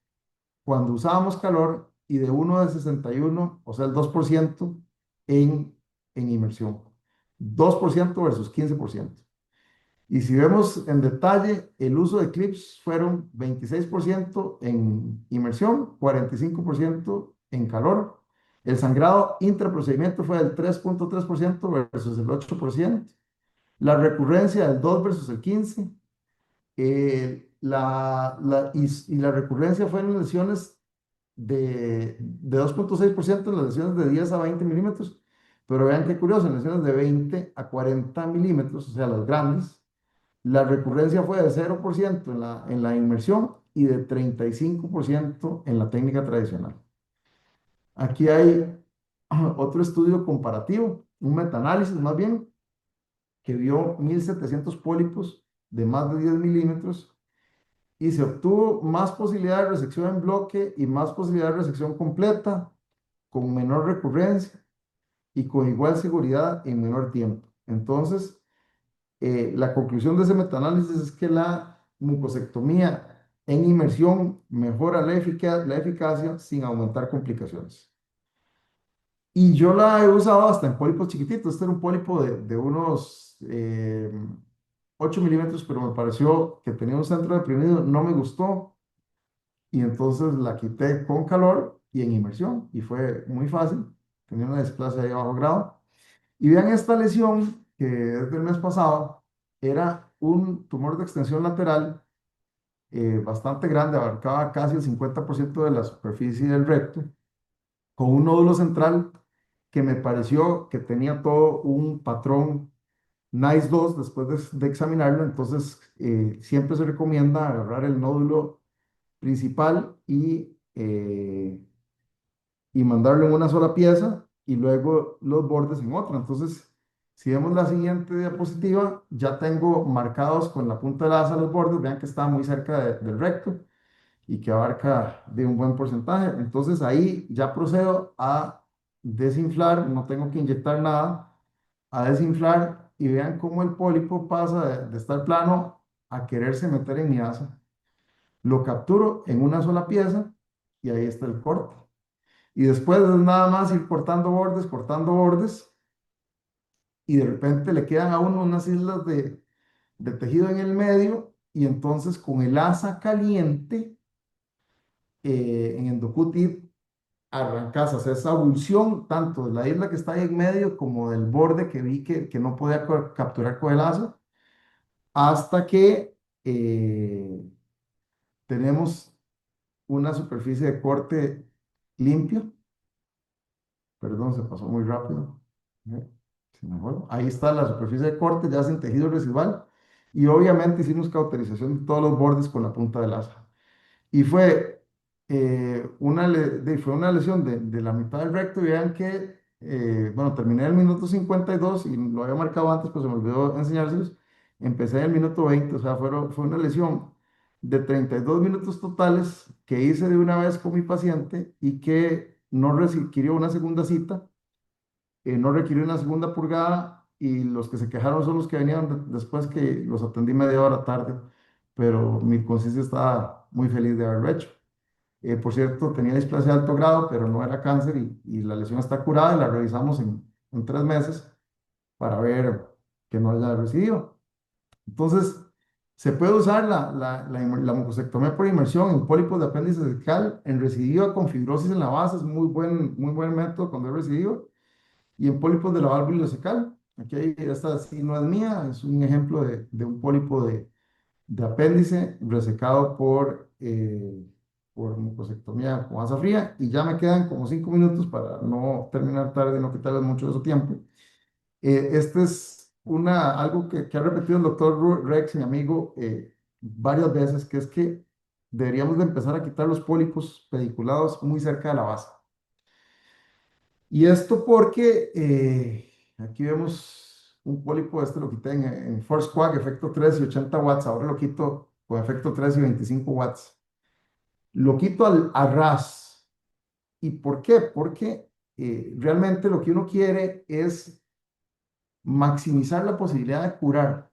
cuando usábamos calor y de 1 de 61, o sea, el 2% en inmersión. 2% versus 15%. Y si vemos en detalle, el uso de clips fueron 26% en inmersión, 45% en calor. El sangrado intraprocedimiento fue del 3.3% versus el 8%. La recurrencia del 2 versus el 15%. Y la recurrencia fue en lesiones de 2.6% en las lesiones de 10 a 20 milímetros. Pero vean qué curioso, en lesiones de 20 a 40 milímetros, o sea, las grandes, la recurrencia fue de 0% en la inmersión y de 35% en la técnica tradicional. Aquí hay otro estudio comparativo, un metaanálisis más bien, que vio 1.700 pólipos de más de 10 milímetros y se obtuvo más posibilidad de resección en bloque y más posibilidad de resección completa, con menor recurrencia y con igual seguridad en menor tiempo. Entonces, la conclusión de ese metaanálisis es que la mucosectomía en inmersión mejora la eficacia sin aumentar complicaciones. Y yo la he usado hasta en pólipos chiquititos. Este era un pólipo de unos 8 milímetros, pero me pareció que tenía un centro deprimido, no me gustó. Y entonces la quité con calor y en inmersión. Y fue muy fácil. Tenía una displasia de bajo grado. Y vean esta lesión que es del mes pasado, era un tumor de extensión lateral bastante grande, abarcaba casi el 50% de la superficie del recto, con un nódulo central que me pareció que tenía todo un patrón NICE 2 después de examinarlo, entonces siempre se recomienda agarrar el nódulo principal y mandarlo en una sola pieza y luego los bordes en otra. Entonces, si vemos la siguiente diapositiva, ya tengo marcados con la punta de la asa los bordes, vean que está muy cerca del recto y que abarca de un buen porcentaje. Entonces ahí ya procedo a desinflar, no tengo que inyectar nada, a desinflar y vean cómo el pólipo pasa de estar plano a quererse meter en mi asa. Lo capturo en una sola pieza y ahí está el corte. Y después es nada más ir cortando bordes, y de repente le quedan a uno unas islas de tejido en el medio y entonces con el asa caliente en Endocutit arrancas, hacer esa abulsión tanto de la isla que está ahí en medio como del borde que vi que no podía capturar con el asa, hasta que tenemos una superficie de corte limpia. Perdón, se pasó muy rápido. ¿Eh? Se me fue. Ahí está la superficie de corte, ya sin tejido residual. Y obviamente hicimos cauterización de todos los bordes con la punta del asa. Y fue, fue una lesión de la mitad del recto. Y vean que, bueno, terminé el minuto 52 y lo había marcado antes, pues se me olvidó enseñárselos. Empecé en el minuto 20, o sea, fue una lesión de 32 minutos totales que hice de una vez con mi paciente y que no requirió una segunda cita, no requirió una segunda purgada y los que se quejaron son los que venían después que los atendí media hora tarde, pero mi conciencia estaba muy feliz de haberlo hecho. Por cierto, tenía displasia de alto grado, pero no era cáncer y la lesión está curada y la revisamos en 3 meses para ver que no haya recidivo. Entonces, se puede usar la mucosectomía por inmersión en pólipos de apéndice cervical, en recidiva con fibrosis en la base, es muy buen método cuando es recidivo, y en pólipos de la válvula ileocecal. Aquí, esta sí no es mía, es un ejemplo de un pólipo de apéndice resecado por mucosectomía con asa fría, y ya me quedan como 5 minutos para no terminar tarde y no quitarles mucho de su tiempo. Este es algo que ha repetido el doctor Rex, mi amigo, varias veces, que es que deberíamos de empezar a quitar los pólipos pediculados muy cerca de la base. Y esto porque aquí vemos un pólipo, este lo quité en Force Quag, efecto 3 y 80 watts, ahora lo quito con efecto 3 y 25 watts. Lo quito a ras. ¿Y por qué? Porque realmente lo que uno quiere es maximizar la posibilidad de curar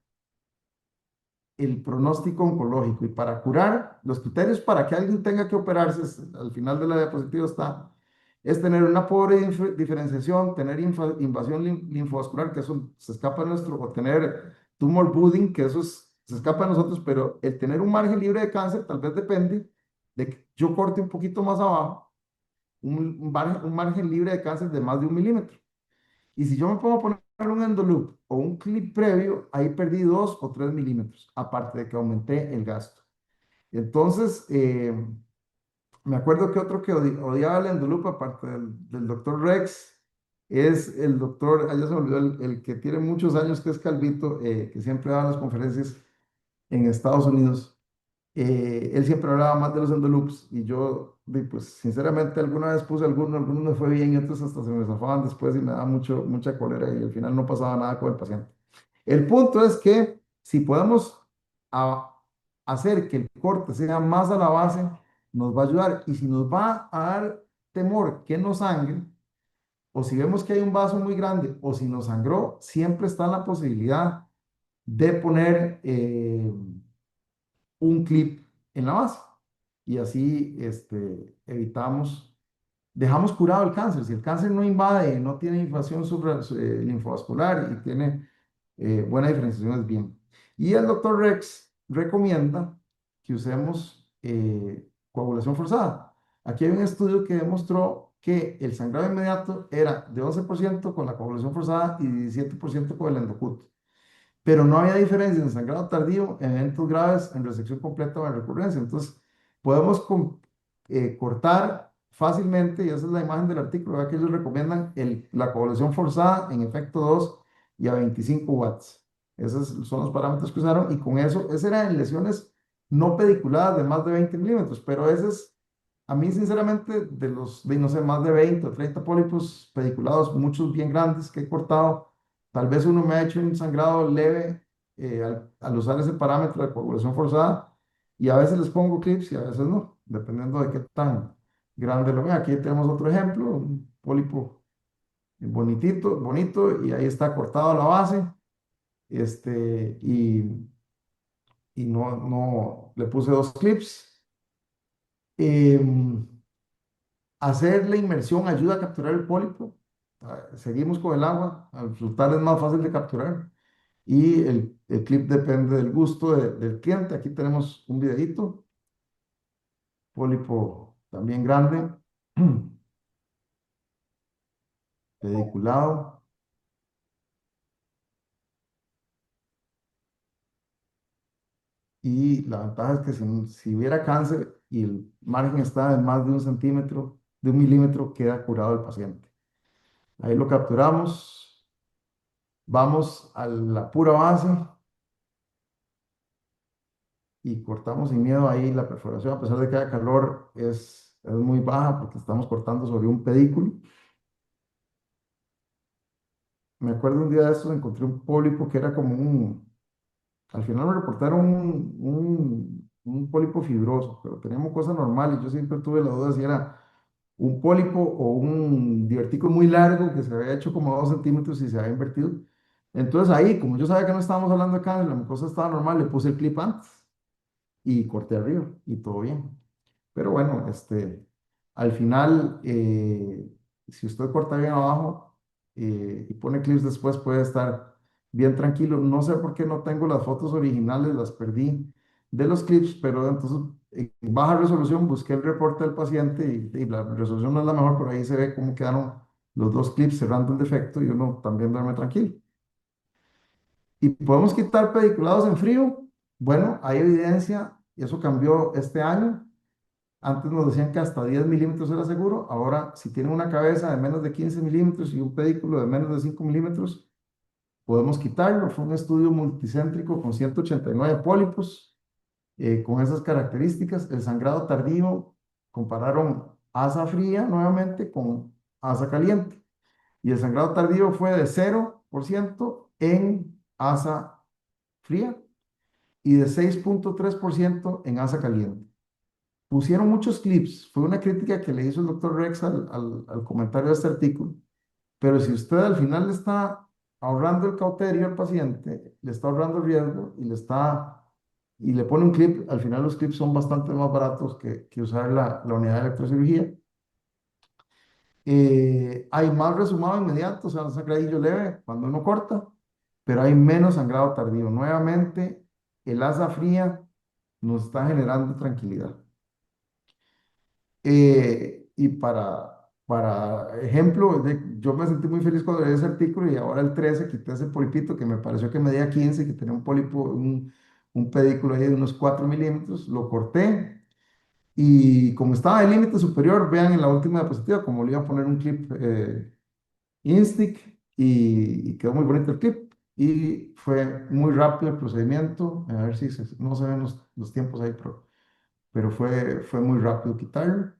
el pronóstico oncológico. Y para curar, los criterios para que alguien tenga que operarse, al final de la diapositiva está, es tener una pobre diferenciación, tener invasión linfovascular, que eso se escapa de nuestro, o tener tumor budding, que eso se escapa de nosotros, pero el tener un margen libre de cáncer tal vez depende de que yo corte un poquito más abajo, un margen libre de cáncer de más de 1 milímetro. Y si yo me pongo a poner un endoloop o un clip previo, ahí perdí 2 o 3 milímetros, aparte de que aumenté el gasto. Entonces, me acuerdo que otro que odiaba el endoloop, aparte del doctor Rex, es el doctor, ya se me olvidó, el que tiene muchos años, que es Calvito, que siempre da las conferencias en Estados Unidos. Él siempre hablaba más de los endoloops y yo, pues sinceramente alguna vez puse algunos me fue bien y otros hasta se me zafaban después y me daba mucha cólera y al final no pasaba nada con el paciente. El punto es que si podemos a- hacer que el corte sea más a la base, nos va a ayudar, y si nos va a dar temor que nos sangre, o si vemos que hay un vaso muy grande o si nos sangró, siempre está la posibilidad de poner un clip en la base. Y así dejamos curado el cáncer. Si el cáncer no invade, no tiene invasión linfovascular y tiene buena diferenciación, es bien. Y el doctor Rex recomienda que usemos coagulación forzada. Aquí hay un estudio que demostró que el sangrado inmediato era de 11% con la coagulación forzada y 17% con el endocut, pero no había diferencia en sangrado tardío, en eventos graves, en resección completa o en recurrencia. Entonces, podemos cortar fácilmente, y esa es la imagen del artículo, ¿verdad? Que ellos recomiendan la coagulación forzada en efecto 2 y a 25 watts. Esos son los parámetros que usaron, y con eso, esas eran lesiones no pediculadas de más de 20 milímetros, pero ese es, a mí sinceramente, no sé, más de 20 o 30 pólipos pediculados, muchos bien grandes que he cortado. Tal vez uno me ha hecho un sangrado leve al usar ese parámetro de coagulación forzada, y a veces les pongo clips y a veces no, dependiendo de qué tan grande lo vea. Aquí tenemos otro ejemplo, un pólipo bonito, y ahí está cortado a la base, y no le puse 2 clips. Em, Hacer la inmersión ayuda a capturar el pólipo. Seguimos con el agua, al flotar es más fácil de capturar. Y el clip depende del gusto del cliente. Aquí tenemos un videito, pólipo también grande, pediculado. Y la ventaja es que si hubiera cáncer y el margen está en más de 1 centímetro, de 1 milímetro, queda curado el paciente. Ahí lo capturamos, vamos a la pura base y cortamos sin miedo ahí la perforación, a pesar de que haya calor, es muy baja porque estamos cortando sobre un pedículo. Me acuerdo un día de estos, encontré un pólipo que era como al final me reportaron un pólipo fibroso, pero teníamos cosas normales. Yo siempre tuve la duda si era un pólipo o un divertico muy largo que se había hecho como 2 centímetros y se había invertido. Entonces ahí, como yo sabía que no estábamos hablando de cáncer, la mucosa estaba normal, le puse el clip antes y corté arriba y todo bien. Pero bueno, al final, si usted corta bien abajo y pone clips después, puede estar bien tranquilo. No sé por qué no tengo las fotos originales, las perdí de los clips, pero entonces en baja resolución busqué el reporte del paciente y la resolución no es la mejor, pero ahí se ve cómo quedaron los dos clips cerrando el defecto y uno también duerme tranquilo. ¿Y podemos quitar pediculados en frío? Bueno, hay evidencia, y eso cambió este año. Antes nos decían que hasta 10 milímetros era seguro. Ahora, si tienen una cabeza de menos de 15 milímetros y un pedículo de menos de 5 milímetros, podemos quitarlo. Fue un estudio multicéntrico con 189 pólipos con esas características. El sangrado tardío, compararon asa fría nuevamente con asa caliente. Y el sangrado tardío fue de 0% en asa fría y de 6,3% en asa caliente. Pusieron muchos clips. Fue una crítica que le hizo el doctor Rex al comentario de este artículo. Pero si usted al final le está ahorrando el cauterio al paciente, le está ahorrando el riesgo y le pone un clip, al final los clips son bastante más baratos que usar la unidad de electrocirugía. Hay más resumado inmediato, o sea, un sangradillo leve cuando uno corta, pero hay menos sangrado tardío. Nuevamente, el asa fría nos está generando tranquilidad. Y para ejemplo, yo me sentí muy feliz cuando leí ese artículo y ahora el 13 quité ese polipito que me pareció que medía 15, que tenía un pólipo, un pedículo ahí de unos 4 milímetros, lo corté y como estaba de límite superior, vean en la última diapositiva, como le iba a poner un clip Instick y quedó muy bonito el clip y fue muy rápido el procedimiento, a ver si no se ven los tiempos ahí, pero fue muy rápido quitarlo.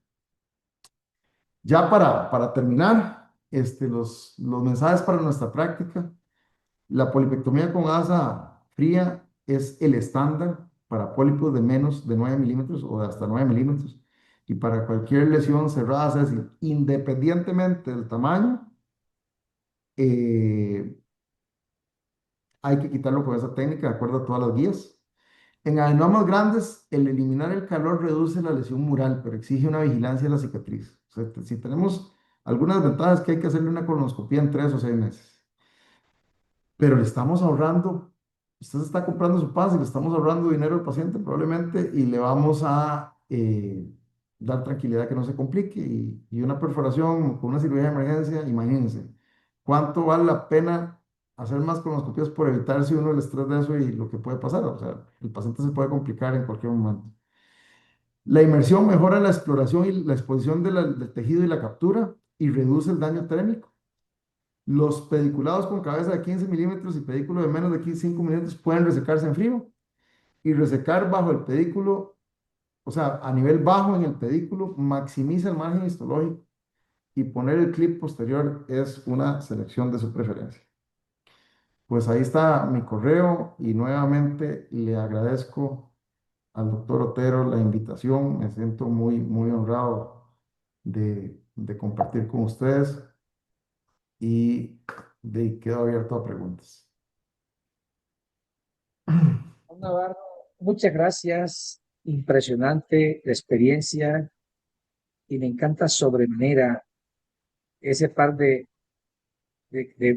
Ya para terminar, los mensajes para nuestra práctica, la polipectomía con asa fría es el estándar para pólipos de menos de 9 milímetros o de hasta 9 milímetros. Y para cualquier lesión cerrada, es decir, independientemente del tamaño, eh, hay que quitarlo con esa técnica de acuerdo a todas las guías. En adenomas grandes, el eliminar el calor reduce la lesión mural, pero exige una vigilancia de la cicatriz. O sea, si tenemos algunas ventajas, que hay que hacerle una colonoscopia en 3 o 6 meses, pero le estamos ahorrando, usted se está comprando su paz y le estamos ahorrando dinero al paciente probablemente y le vamos a dar tranquilidad que no se complique y una perforación con una cirugía de emergencia, imagínense, ¿cuánto vale la pena hacer más colonoscopias por evitarse uno el estrés de eso y lo que puede pasar? O sea, el paciente se puede complicar en cualquier momento. La inmersión mejora la exploración y la exposición del tejido y la captura y reduce el daño térmico. Los pediculados con cabeza de 15 milímetros y pedículo de menos de 5 milímetros pueden resecarse en frío y resecar bajo el pedículo, o sea, a nivel bajo en el pedículo, maximiza el margen histológico y poner el clip posterior es una selección de su preferencia. Pues ahí está mi correo y nuevamente le agradezco al doctor Otero la invitación. Me siento muy, muy honrado de compartir con ustedes y quedo abierto a preguntas. Navarro, muchas gracias. Impresionante la experiencia y me encanta sobremanera ese par de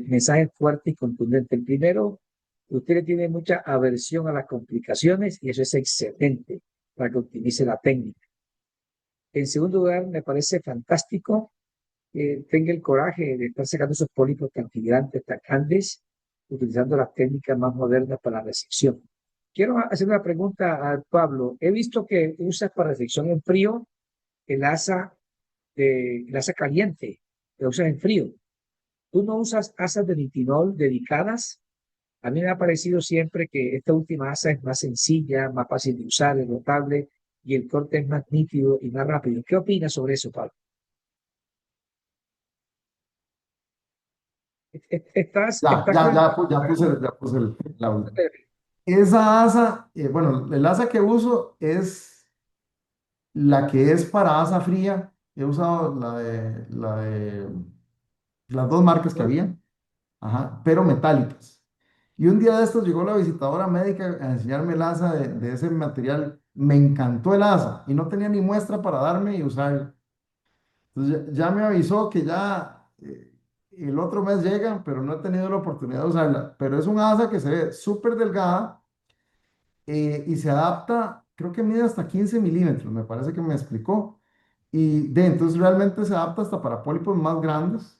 mensajes fuertes y contundentes. El primero, Usted le tiene mucha aversión a las complicaciones y eso es excelente para que optimice la técnica. En segundo lugar, me parece fantástico que tenga el coraje de estar sacando esos pólipos tan gigantes, tan grandes, utilizando las técnicas más modernas para la resección. Quiero hacer una pregunta a Pablo. He visto que usas para resección en frío el asa caliente, que usas en frío. ¿Tú no usas asas de nitinol dedicadas? A mí me ha parecido siempre que esta última asa es más sencilla, más fácil de usar, es notable y el corte es más nítido y más rápido. ¿Qué opinas sobre eso, Pablo? Estás con Ya puse el audio. Esa asa, bueno, el asa que uso es la que es para asa fría. He usado la de las dos marcas que había, ajá, pero metálicas. Y un día de estos llegó la visitadora médica a enseñarme el asa de ese material. Me encantó el asa y no tenía ni muestra para darme y usar. Entonces ya me avisó que ya el otro mes llega, pero no he tenido la oportunidad de usarla. Pero es un asa que se ve súper delgada y se adapta, creo que mide hasta 15 milímetros, me parece que me explicó. Entonces realmente se adapta hasta para pólipos más grandes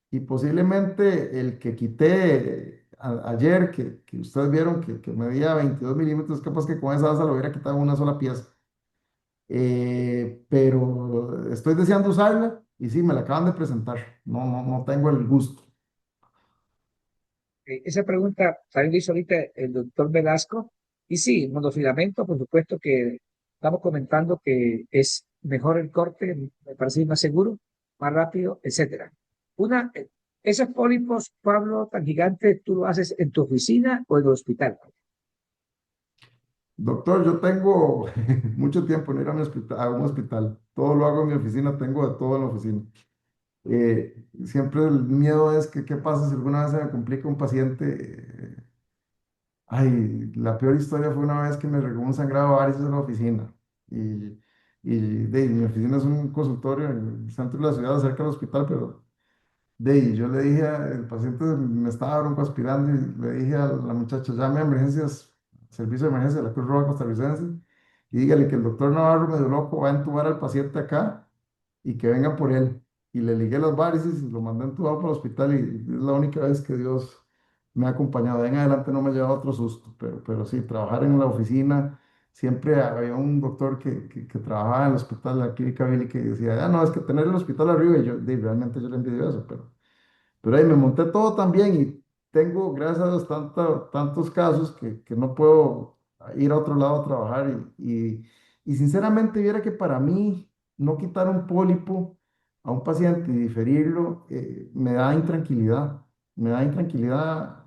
y posiblemente el que quité ayer, que ustedes vieron que medía 22 milímetros, capaz que con esa asa lo hubiera quitado en una sola pieza. Pero estoy deseando usarla y sí, me la acaban de presentar. No tengo el gusto. Esa pregunta también lo hizo ahorita el doctor Velasco. Y sí, monofilamento, por supuesto que estamos comentando que es mejor el corte, me parece más seguro, más rápido, etcétera. Una, esos pólipos, Pablo, tan gigantes, ¿tú lo haces en tu oficina o en el hospital? Doctor, yo tengo mucho tiempo en ir a, a un hospital. Todo lo hago en mi oficina, tengo de todo en la oficina. Siempre el miedo es que qué pasa si alguna vez se me complica un paciente. Ay, la peor historia fue una vez que me regó un sangrado de varices en la oficina. Y, mi oficina es un consultorio en el centro de la ciudad, cerca del hospital, pero yo le dije, el paciente me estaba broncoaspirando y le dije a la muchacha, llame a emergencias, servicio de emergencia de la Cruz Roja Costarricense y dígale que el doctor Navarro medio loco va a entubar al paciente acá y que venga por él. Y le ligué las varices y lo mandé entubado para el hospital y es la única vez que Dios me ha acompañado. De en adelante no me ha llevado otro susto, pero sí, trabajar en la oficina, siempre había un doctor que trabajaba en el hospital, en la clínica Billy, que decía, no, es que tener el hospital arriba y yo, realmente yo le envidio eso, pero ahí me monté todo también y tengo, gracias a Dios, tantos casos que no puedo ir a otro lado a trabajar. Y sinceramente, viera que para mí no quitar un pólipo a un paciente y diferirlo me da intranquilidad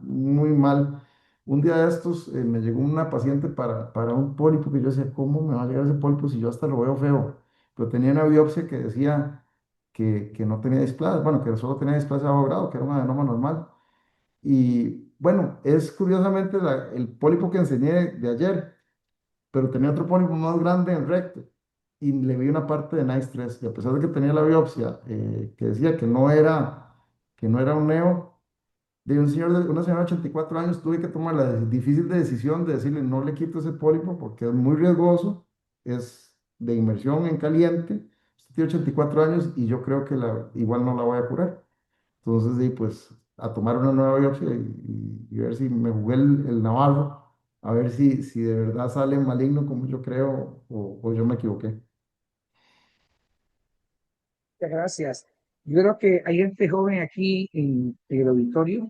muy mal. Un día de estos me llegó una paciente para un pólipo que yo decía, ¿cómo me va a llegar ese pólipo si yo hasta lo veo feo? Pero tenía una biopsia que decía que no tenía displasia, bueno, que solo tenía displasia de bajo grado, que era un adenoma normal. Y bueno, es curiosamente el pólipo que enseñé de ayer, pero tenía otro pólipo más grande en el recto y le vi una parte de NICE 3 y a pesar de que tenía la biopsia que decía que no era un neo, de un señor una señora de 84 años, tuve que tomar la difícil decisión de decirle no le quito ese pólipo porque es muy riesgoso, es de inmersión en caliente, usted tiene 84 años y yo creo que igual no la voy a curar. Entonces, sí, pues a tomar una nueva biopsia y ver si me jugué el navarro, a ver si de verdad sale maligno como yo creo o yo me equivoqué. Muchas gracias. Yo creo que hay gente joven aquí en el auditorio.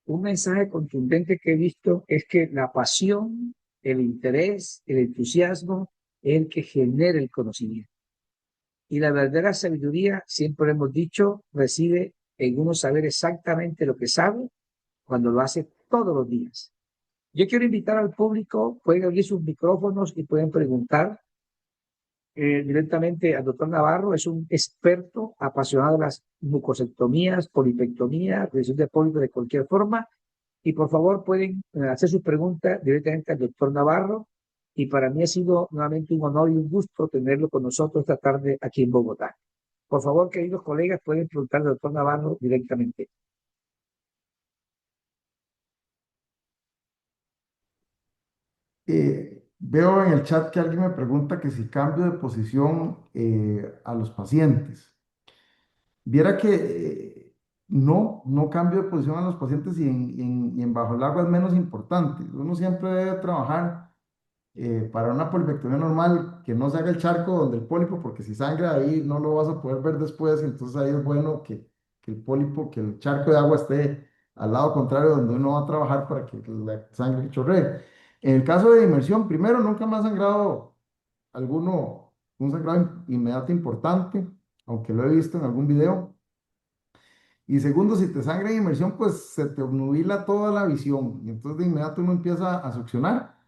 Un mensaje contundente que he visto es que la pasión, el interés, el entusiasmo es el que genera el conocimiento. Y la verdadera sabiduría, siempre lo hemos dicho, reside en uno saber exactamente lo que sabe cuando lo hace todos los días. Yo quiero invitar al público, pueden abrir sus micrófonos y pueden preguntar directamente al doctor Navarro. Es un experto apasionado de las mucosectomías, polipectomías, reducción de pólipos de cualquier forma. Y por favor pueden hacer sus preguntas directamente al doctor Navarro. Y para mí ha sido nuevamente un honor y un gusto tenerlo con nosotros esta tarde aquí en Bogotá. Por favor, queridos colegas, pueden preguntar al doctor Navarro directamente. Veo en el chat que alguien me pregunta que si cambio de posición a los pacientes. Viera que no cambio de posición a los pacientes y en bajo el agua es menos importante. Uno siempre debe trabajar para una polipectomía normal, que no se haga el charco donde el pólipo, porque si sangra ahí no lo vas a poder ver después, entonces ahí es bueno que el pólipo, que el charco de agua esté al lado contrario donde uno va a trabajar para que la sangre chorree. En el caso de inmersión, primero, nunca me ha sangrado un sangrado inmediato importante, aunque lo he visto en algún video. Y segundo, si te sangra en inmersión, pues se te obnubila toda la visión. Y entonces de inmediato uno empieza a succionar.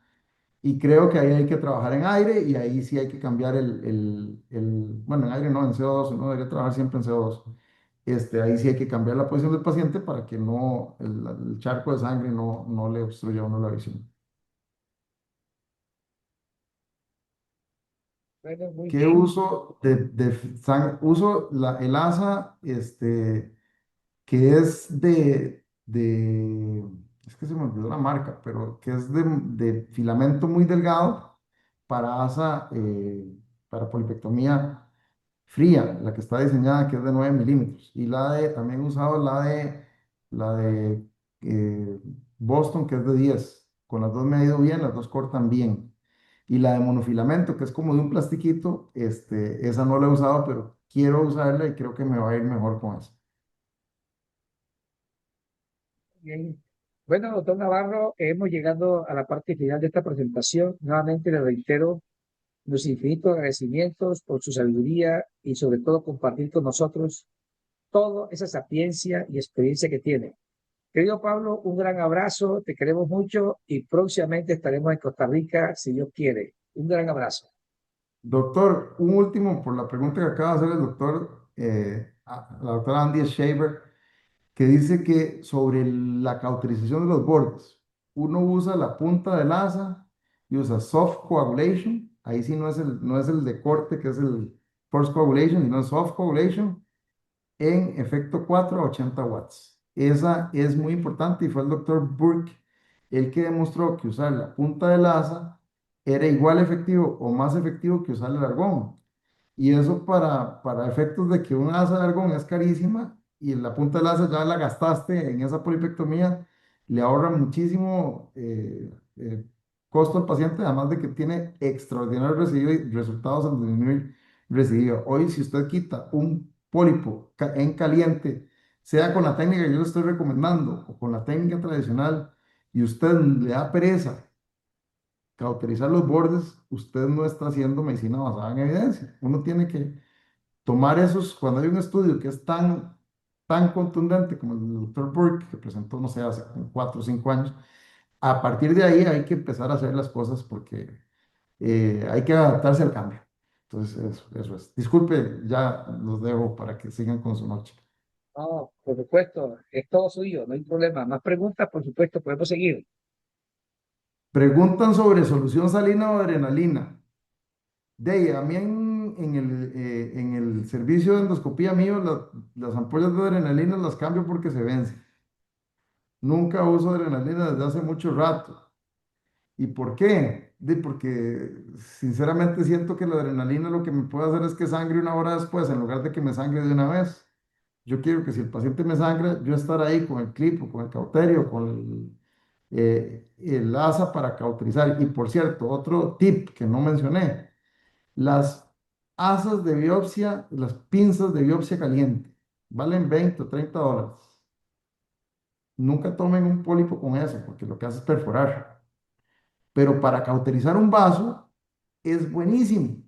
Y creo que ahí hay que trabajar en aire y ahí sí hay que cambiar bueno, en aire no, en CO2, uno debería trabajar siempre en CO2. Ahí sí hay que cambiar la posición del paciente para que no, el charco de sangre no le obstruya a uno la visión. Bueno, muy ¿Qué bien. uso uso el ASA, que es es que se me olvidó la marca, pero que es de filamento muy delgado para asa, para polipectomía fría, la que está diseñada, que es de 9 milímetros. Y también he usado la de eh, Boston, que es de 10. Con las dos me ha ido bien, las dos cortan bien. Y la de monofilamento, que es como de un plastiquito, esa no la he usado, pero quiero usarla y creo que me va a ir mejor con eso. Bien. Bueno, doctor Navarro, hemos llegado a la parte final de esta presentación. Nuevamente le reitero los infinitos agradecimientos por su sabiduría y sobre todo compartir con nosotros toda esa sapiencia y experiencia que tiene. Querido Pablo, un gran abrazo, te queremos mucho y próximamente estaremos en Costa Rica, si Dios quiere. Un gran abrazo. Doctor, un último por la pregunta que acaba de hacer el doctor, la doctora Andy Shaver, que dice que sobre la cauterización de los bordes, uno usa la punta del asa y usa soft coagulation, ahí sí no es el de corte, que es el force coagulation, sino soft coagulation, en efecto 4 a 80 watts. Esa es muy importante y fue el doctor Burke el que demostró que usar la punta del asa era igual efectivo o más efectivo que usar el argón. Y eso para efectos de que una asa de argón es carísima y la punta del asa ya la gastaste en esa polipectomía, le ahorra muchísimo costo al paciente, además de que tiene extraordinarios resultados en disminuir residuo. Hoy, si usted quita un pólipo en caliente, sea con la técnica que yo le estoy recomendando o con la técnica tradicional, y usted le da pereza cauterizar los bordes, usted no está haciendo medicina basada en evidencia. Uno tiene que tomar esos, cuando hay un estudio que es tan contundente como el del doctor Burke, que presentó, no sé, hace 4 o 5 años, a partir de ahí hay que empezar a hacer las cosas porque hay que adaptarse al cambio. Entonces, eso es. Disculpe, ya los dejo para que sigan con su noche. No, por supuesto, es todo suyo, no hay problema. Más preguntas, por supuesto, podemos seguir. Preguntan sobre solución salina o adrenalina. A mí en el servicio de endoscopía mío, las ampollas de adrenalina las cambio porque se vencen. Nunca uso adrenalina desde hace mucho rato. ¿Y por qué? Porque sinceramente siento que la adrenalina lo que me puede hacer es que sangre una hora después en lugar de que me sangre de una vez. Yo quiero que si el paciente me sangra, yo estar ahí con el clip o con el cauterio, con el asa para cauterizar. Y por cierto, otro tip que no mencioné, las asas de biopsia, las pinzas de biopsia caliente, valen 20 o 30 dólares. Nunca tomen un pólipo con eso, porque lo que hace es perforar. Pero para cauterizar un vaso es buenísimo.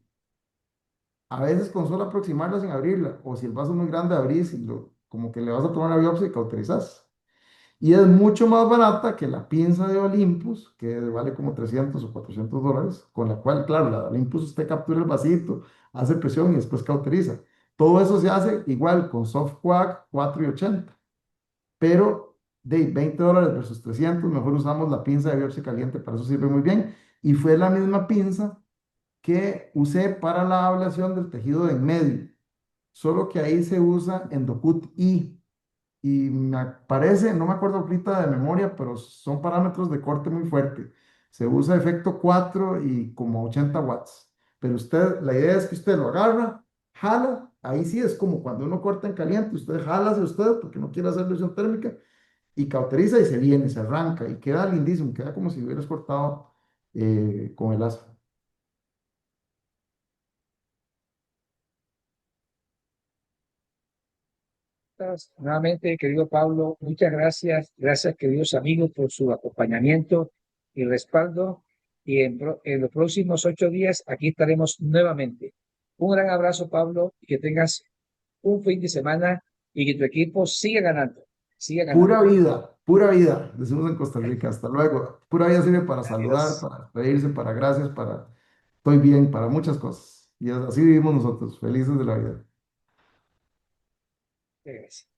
A veces con solo aproximarla sin abrirla, o si el vaso es muy grande, abrís y como que le vas a tomar una biopsia y cauterizás. Y es mucho más barata que la pinza de Olympus, que vale como 300 o 400 dólares, con la cual, claro, la de Olympus usted captura el vasito, hace presión y después cauteriza. Todo eso se hace igual con soft coag 4 y 80, pero de 20 dólares versus 300, mejor usamos la pinza de biopsia caliente, para eso sirve muy bien. Y fue la misma pinza que usé para la ablación del tejido de en medio, solo que ahí se usa Endocut I. Y me parece, no me acuerdo ahorita de memoria, pero son parámetros de corte muy fuerte. Se usa efecto 4 y como 80 watts. Pero usted, la idea es que usted lo agarra, jala, ahí sí es como cuando uno corta en caliente, usted jala hacia usted porque no quiere hacer lesión térmica y cauteriza y se viene, se arranca y queda lindísimo, queda como si hubieras cortado con el asa. Nuevamente, querido Pablo, muchas gracias. Gracias, queridos amigos, por su acompañamiento y respaldo. Y en los próximos 8 días aquí estaremos nuevamente. Un gran abrazo, Pablo, y que tengas un fin de semana y que tu equipo siga ganando. Siga ganando. Pura vida, decimos en Costa Rica. Hasta luego. Pura vida sirve para saludar, Adiós. para reírse, para gracias, para estoy bien, para muchas cosas. Y así vivimos nosotros, felices de la vida. Gracias.